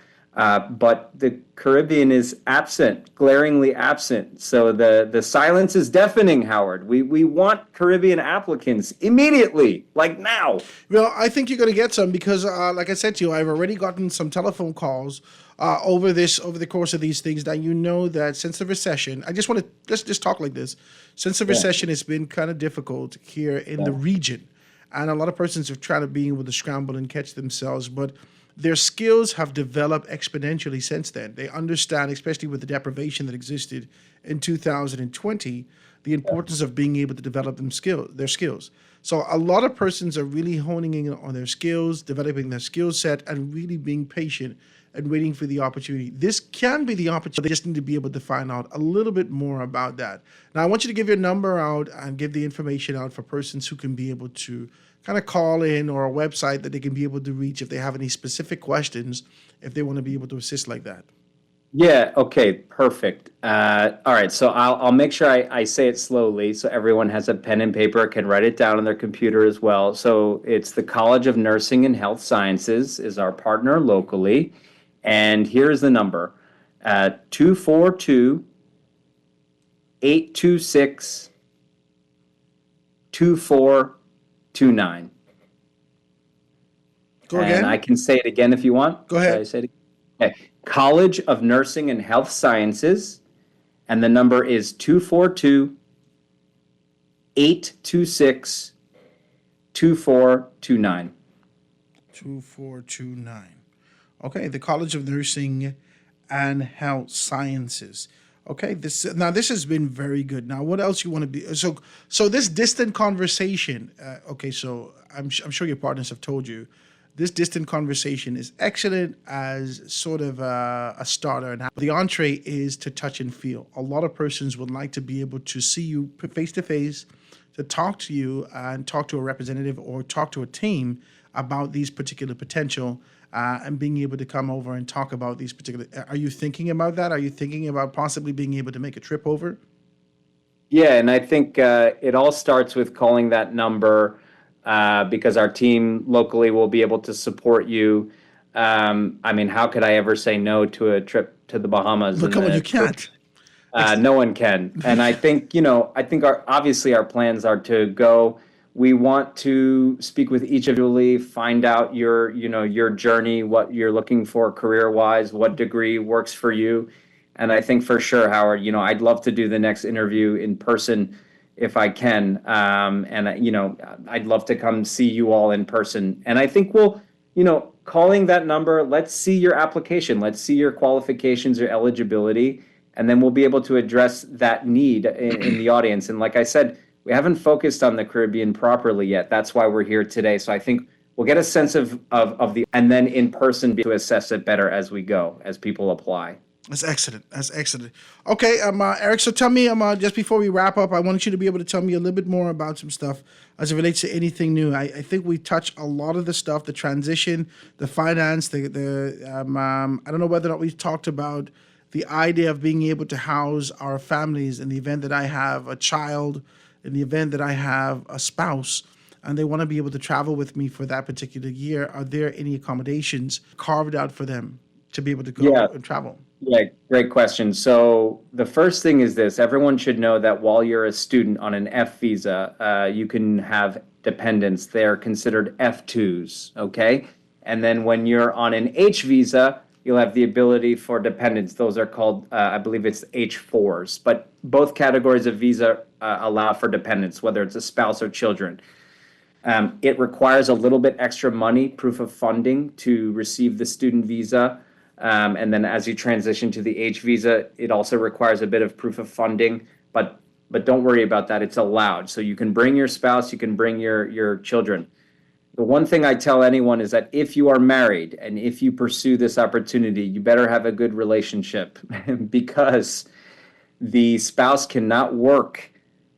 but the Caribbean is absent, glaringly absent. So the silence is deafening, Howard. We want Caribbean applicants immediately, like now. Well, I think you're going to get some because, like I said to you, I've already gotten some telephone calls over the course of these things. Now, you know that since the recession, I just want to let's just talk like this. Since the recession, it's been kind of difficult here in the region, and a lot of persons have tried to be able to scramble and catch themselves, but their skills have developed exponentially since then. They understand, especially with the deprivation that existed in 2020, the importance of being able to develop their skills. So a lot of persons are really honing in on their skills, developing their skill set, and really being patient and waiting for the opportunity. This can be the opportunity. They just need to be able to find out a little bit more about that. Now, I want you to give your number out and give the information out for persons who can be able to kind of call in, or a website that they can be able to reach if they have any specific questions, if they want to be able to assist like that. Yeah, okay, perfect. All right, so I'll make sure I say it slowly so everyone has a pen and paper, can write it down on their computer as well. So it's the College of Nursing and Health Sciences is our partner locally. And here's the number, 242-826-2429. Go again. And I can say it again if you want. Go ahead. Should I say it again? Okay. College of Nursing and Health Sciences, and the number is 242-826-2429. 2429. Okay, the College of Nursing and Health Sciences. Okay, this has been very good. Now, what else you want to be? So this distant conversation. Okay, so I'm sure your partners have told you, this distant conversation is excellent as sort of a starter, and the entree is to touch and feel. A lot of persons would like to be able to see you face to face, to talk to you and talk to a representative or talk to a team about these particular potential. And being able to come over and talk about these particular. Are you thinking about that? Are you thinking about possibly being able to make a trip over? Yeah, and I think it all starts with calling that number because our team locally will be able to support you. I mean, how could I ever say no to a trip to the Bahamas? But come on, you can't. No one can. And I think, obviously our plans are to go. We want to speak with each of you, find out your journey, what you're looking for career-wise, what degree works for you. And I think for sure, Howard, I'd love to do the next interview in person if I can. I'd love to come see you all in person. And I think calling that number, let's see your application. Let's see your qualifications, your eligibility, and then we'll be able to address that need in the audience. And like I said, we haven't focused on the Caribbean properly yet. That's why we're here today. So I think we'll get a sense of and then in person to assess it better as we go, as people apply. That's excellent. Okay, Eric, so tell me, just before we wrap up, I want you to be able to tell me a little bit more about some stuff as it relates to anything new. I think we touched a lot of the stuff, the transition, the finance, I don't know whether or not we've talked about the idea of being able to house our families in the event that I have a child, in the event that I have a spouse, and they want to be able to travel with me for that particular year. Are there any accommodations carved out for them to be able to go and travel? Yeah, great question. So the first thing is this. Everyone should know that while you're a student on an F visa, you can have dependents. They're considered F2s, okay? And then when you're on an H visa, you'll have the ability for dependents. Those are called, I believe it's H4s. But both categories of visa allow for dependents, whether it's a spouse or children. It requires a little bit extra money, proof of funding, to receive the student visa. And then as you transition to the H visa, it also requires a bit of proof of funding. But don't worry about that. It's allowed. So you can bring your spouse, you can bring your children. The one thing I tell anyone is that if you are married and if you pursue this opportunity, you better have a good relationship because the spouse cannot work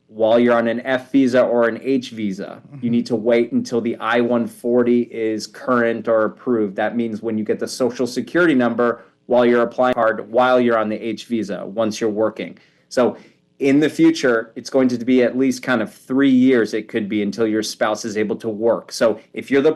while you're on an F visa or an H visa. You need to wait until the I-140 is current or approved. That means when you get the social security number while you're applying card, while you're on the H visa, once you're working. So in the future, it's going to be at least kind of 3 years, it could be, until your spouse is able to work. So if you're the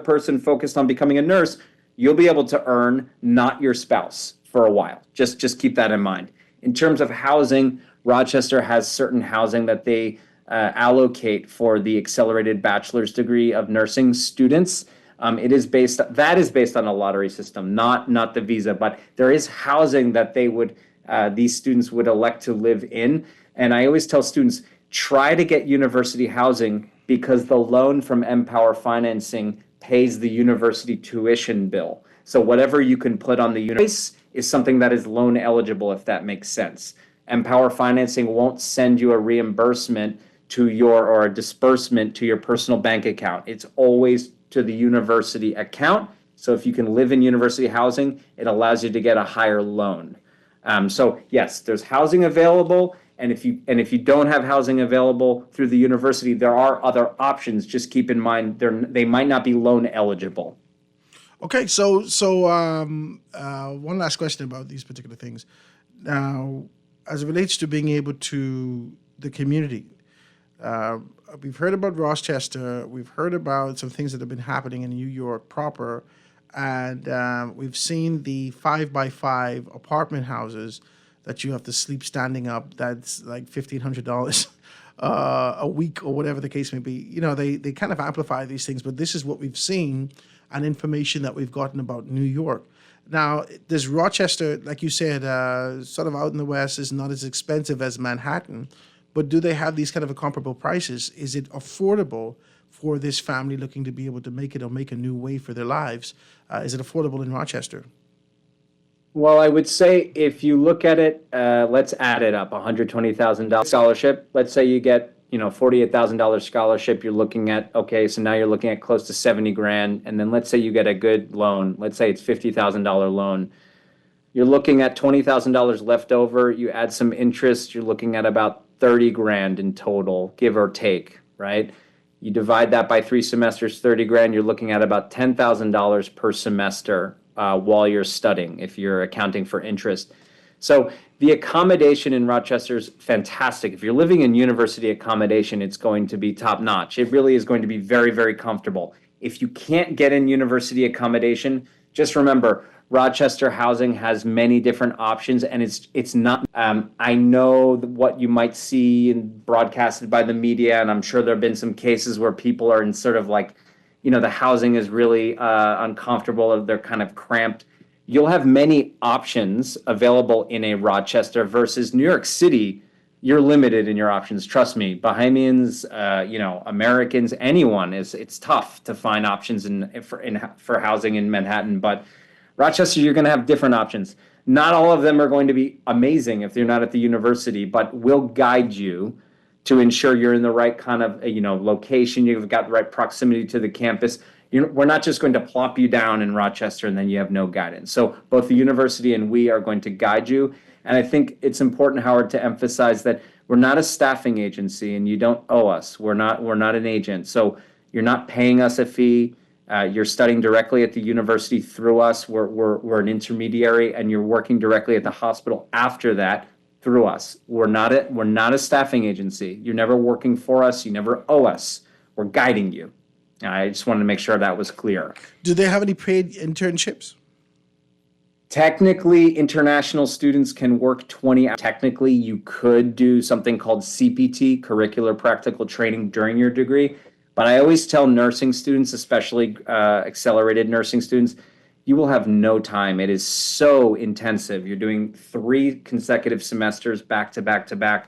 person focused on becoming a nurse, you'll be able to earn, not your spouse, for a while. Just keep that in mind. In terms of housing, Rochester has certain housing that they allocate for the accelerated bachelor's degree of nursing students. That is based on a lottery system, not the visa, but there is housing that these students would elect to live in. And I always tell students, try to get university housing because the loan from Empower Financing pays the university tuition bill. So whatever you can put on the university is something that is loan eligible, if that makes sense. Empower Financing won't send you a reimbursement or a disbursement to your personal bank account. It's always to the university account. So if you can live in university housing, it allows you to get a higher loan. So yes, there's housing available, and if you don't have housing available through the university, there are other options. Just keep in mind they might not be loan eligible. Okay, so one last question about these particular things. Now, as it relates to being able to the community, we've heard about Rochester, we've heard about some things that have been happening in New York proper. And we've seen the 5x5 apartment houses that you have to sleep standing up. That's like $1,500 a week or whatever the case may be. They kind of amplify these things, but this is what we've seen and information that we've gotten about New York. Now, this Rochester, like you said, sort of out in the West is not as expensive as Manhattan, but do they have these kind of comparable prices? Is it affordable for this family looking to be able to make it or make a new way for their lives? Is it affordable in Rochester? Well, I would say if you look at it, let's add it up, $120,000 scholarship. Let's say you get, $48,000 scholarship. You're looking at, okay, so now you're looking at close to 70 grand. And then let's say you get a good loan. Let's say it's $50,000 loan. You're looking at $20,000 left over. You add some interest. You're looking at about 30 grand in total, give or take, right? You divide that by 3 semesters, 30 grand. You're looking at about $10,000 per semester while you're studying, if you're accounting for interest. So the accommodation in Rochester is fantastic. If you're living in university accommodation, it's going to be top notch. It really is going to be very, very comfortable. If you can't get in university accommodation, just remember, Rochester Housing has many different options, and it's not. I know what you might see and broadcasted by the media, and I'm sure there have been some cases where people are in sort of like, the housing is really uncomfortable, or they're kind of cramped. You'll have many options available in a Rochester versus New York City. You're limited in your options. Trust me, Bahamians, Americans, anyone it's tough to find options for housing in Manhattan. But Rochester, you're going to have different options. Not all of them are going to be amazing if you're not at the university, but we'll guide you to ensure you're in the right kind of, location. You've got the right proximity to the campus. We're not just going to plop you down in Rochester and then you have no guidance. So both the university and we are going to guide you. And I think it's important, Howard, to emphasize that we're not a staffing agency and you don't owe us. We're not an agent. So you're not paying us a fee. You're studying directly at the university through us. We're an intermediary, and you're working directly at the hospital after that through us. We're not a staffing agency. You're never working for us. You never owe us. We're guiding you. I just wanted to make sure that was clear. Do they have any paid internships? Technically, international students can work 20 hours. Technically, you could do something called CPT, curricular practical training, during your degree. But I always tell nursing students, especially accelerated nursing students, you will have no time. It is so intensive. You're doing 3 consecutive semesters back to back to back.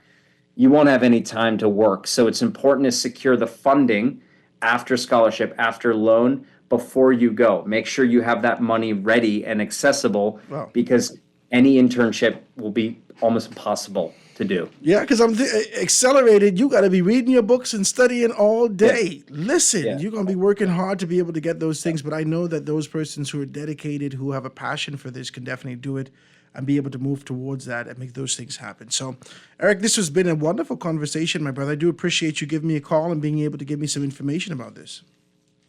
You won't have any time to work. So it's important to secure the funding after scholarship, after loan, before you go. Make sure you have that money ready and accessible, because any internship will be almost impossible to do. Yeah, because I'm accelerated. You got to be reading your books and studying all day. Yeah. Listen, you're going to be working hard to be able to get those things, but I know that those persons who are dedicated, who have a passion for this, can definitely do it and be able to move towards that and make those things happen. So, Eric, this has been a wonderful conversation, my brother. I do appreciate you giving me a call and being able to give me some information about this.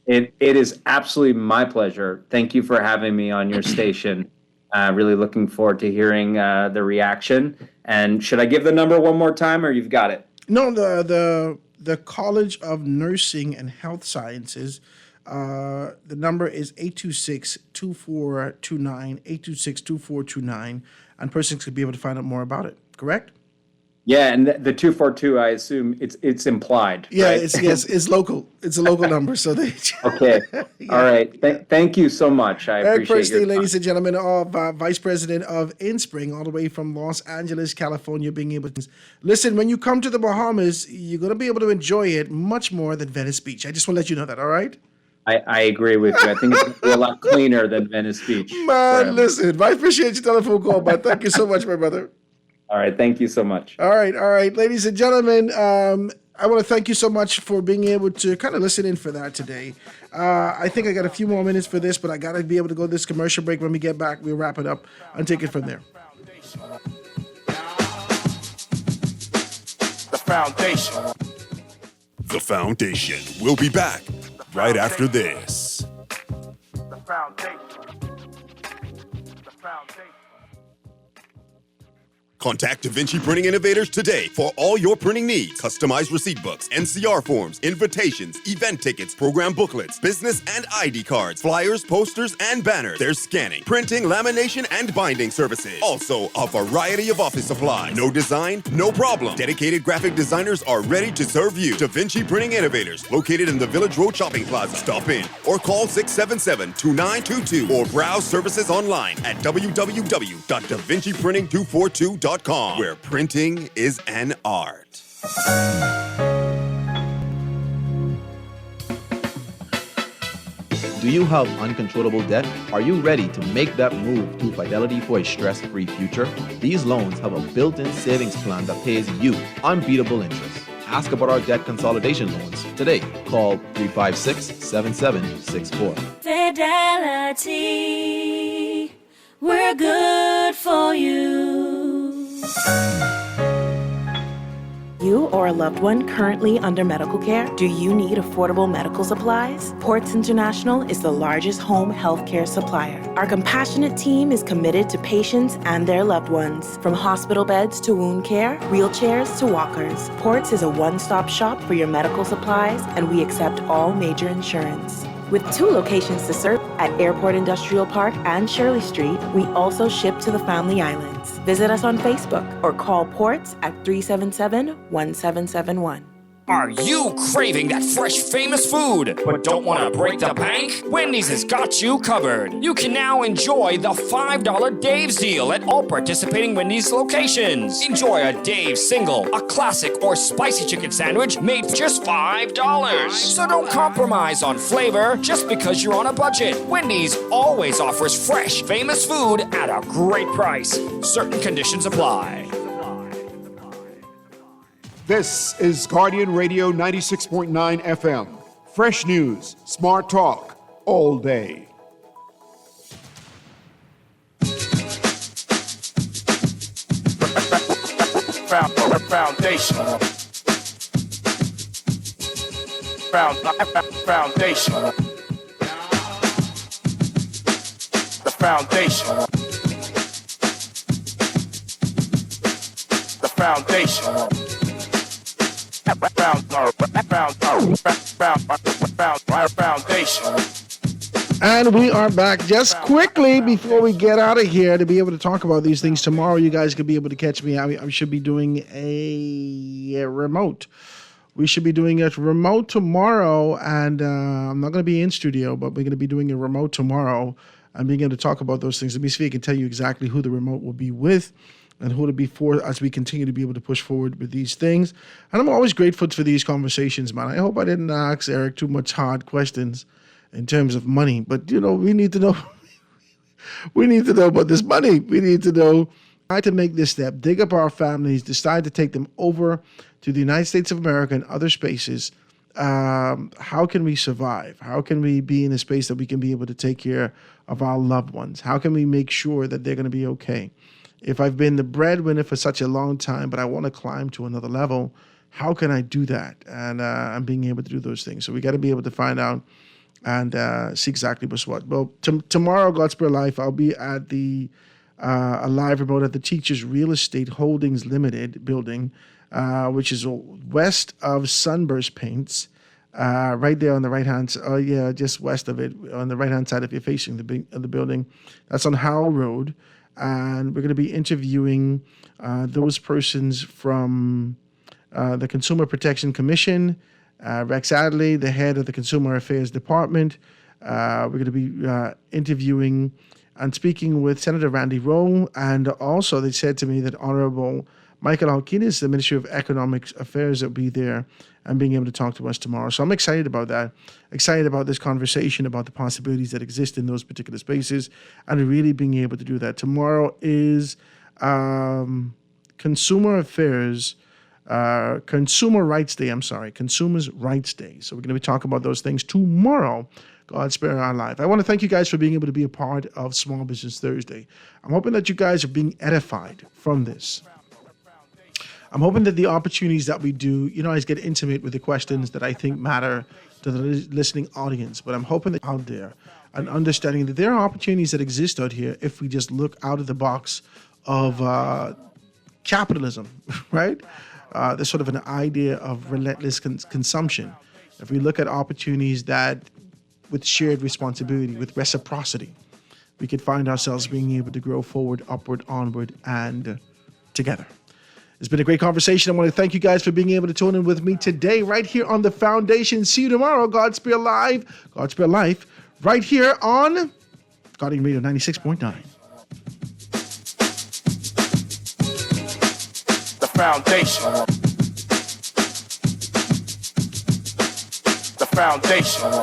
It is absolutely my pleasure. Thank you for having me on your station. Really looking forward to hearing the reaction. And should I give the number one more time, or you've got it? No, the College of Nursing and Health Sciences. The number is 826-2429, 826-2429, and persons could be able to find out more about it, correct? Yeah, and the 242, I assume it's implied. Yeah, right? it's local. It's a local number, so they. Okay. Yeah. All right. Thank you so much. I Eric appreciate Furstein, your ladies and gentlemen, Vice President of InSpring, all the way from Los Angeles, California, being able to listen. When you come to the Bahamas, you're going to be able to enjoy it much more than Venice Beach. I just want to let you know that. All right. I agree with you. I think it's a lot cleaner than Venice Beach. Man, listen, I appreciate your telephone call, man. Thank you so much, my brother. All right. Thank you so much. All right. Ladies and gentlemen, I want to thank you so much for being able to kind of listen in for that today. I think I got a few more minutes for this, but I got to be able to go to this commercial break. When we get back, we'll wrap it up and take it from there. The Foundation. The Foundation. We'll be back right after this. The Foundation. Contact Da Vinci Printing Innovators today for all your printing needs. Customized receipt books, NCR forms, invitations, event tickets, program booklets, business and ID cards, flyers, posters, and banners. There's scanning, printing, lamination, and binding services. Also, a variety of office supplies. No design, no problem. Dedicated graphic designers are ready to serve you. Da Vinci Printing Innovators, located in the Village Road Shopping Plaza. Stop in or call 677-2922 or browse services online at www.davinciprinting242.com, where printing is an art. Do Do you have uncontrollable debt? Are you ready to make that move to Fidelity for a stress-free future? These loans have a built-in savings plan that pays you unbeatable interest. Ask about our debt consolidation loans today. Call 356-7764. Fidelity, we're good for you. You or a loved one currently under medical care? Do you need affordable medical supplies? Ports International is the largest home health care supplier. Our compassionate team is committed to patients and their loved ones. From hospital beds to wound care, wheelchairs to walkers, Ports is a one-stop shop for your medical supplies, and we accept all major insurance. With 2 locations to serve at Airport Industrial Park and Shirley Street, we also ship to the Family Islands. Visit us on Facebook or call Ports at 377-1771. Are you craving that fresh, famous food, but don't want to break the bank? Wendy's has got you covered. You can now enjoy the $5 Dave's deal at all participating Wendy's locations. Enjoy a Dave's single, a classic, or spicy chicken sandwich made for just $5. So don't compromise on flavor just because you're on a budget. Wendy's always offers fresh, famous food at a great price. Certain conditions apply. This is Guardian Radio 96.9 FM. Fresh news, smart talk, all day. Foundation. Foundation. The foundation. The foundation. Foundation. And we are back just quickly before we get out of here to be able to talk about these things. Tomorrow, you guys could be able to catch me. I should be doing a remote. We should be doing a remote tomorrow, and I'm not going to be in studio, but we're going to be doing a remote tomorrow and being able to talk about those things. Let me see if I can tell you exactly who the remote will be with and who to be for as we continue to be able to push forward with these things. And I'm always grateful for these conversations, man. I hope I didn't ask Eric too much hard questions in terms of money, but we need to know. We need to know about this money. We need to know how to make this step, dig up our families, decide to take them over to the United States of America and other spaces. How can we survive? How can we be in a space that we can be able to take care of our loved ones? How can we make sure that they're going to be okay? If I've been the breadwinner for such a long time, but I want to climb to another level, how can I do that? And I'm being able to do those things. So we got to be able to find out and see exactly what's what. Well, tomorrow, God's Spirit Life, I'll be at a live remote at the Teachers Real Estate Holdings Limited building, which is west of Sunburst Paints, right there on the right-hand side. Just west of it, on the right-hand side if you're facing the building. That's on Howell Road. And we're going to be interviewing those persons from the Consumer Protection Commission, Rex Adley, the head of the Consumer Affairs Department. We're going to be interviewing and speaking with Senator Randy Rowe. And also they said to me that Honorable Michael Alkinis, the Ministry of Economic Affairs, will be there and being able to talk to us tomorrow. So I'm excited about that, excited about this conversation, about the possibilities that exist in those particular spaces, and really being able to do that. Tomorrow is Consumer Rights Day. Consumers Rights Day. So we're going to be talking about those things tomorrow. God spare our life. I want to thank you guys for being able to be a part of Small Business Thursday. I'm hoping that you guys are being edified from this. I'm hoping that the opportunities that we do, I get intimate with the questions that I think matter to the listening audience, but I'm hoping that out there and understanding that there are opportunities that exist out here if we just look out of the box of capitalism, right? There's sort of an idea of relentless consumption. If we look at opportunities that with shared responsibility, with reciprocity, we could find ourselves being able to grow forward, upward, onward, and together. It's been a great conversation. I want to thank you guys for being able to tune in with me today, right here on The Foundation. See you tomorrow. God's Spirit Live, God's Spirit Life, right here on Guardian Radio 96.9. The foundation. The foundation.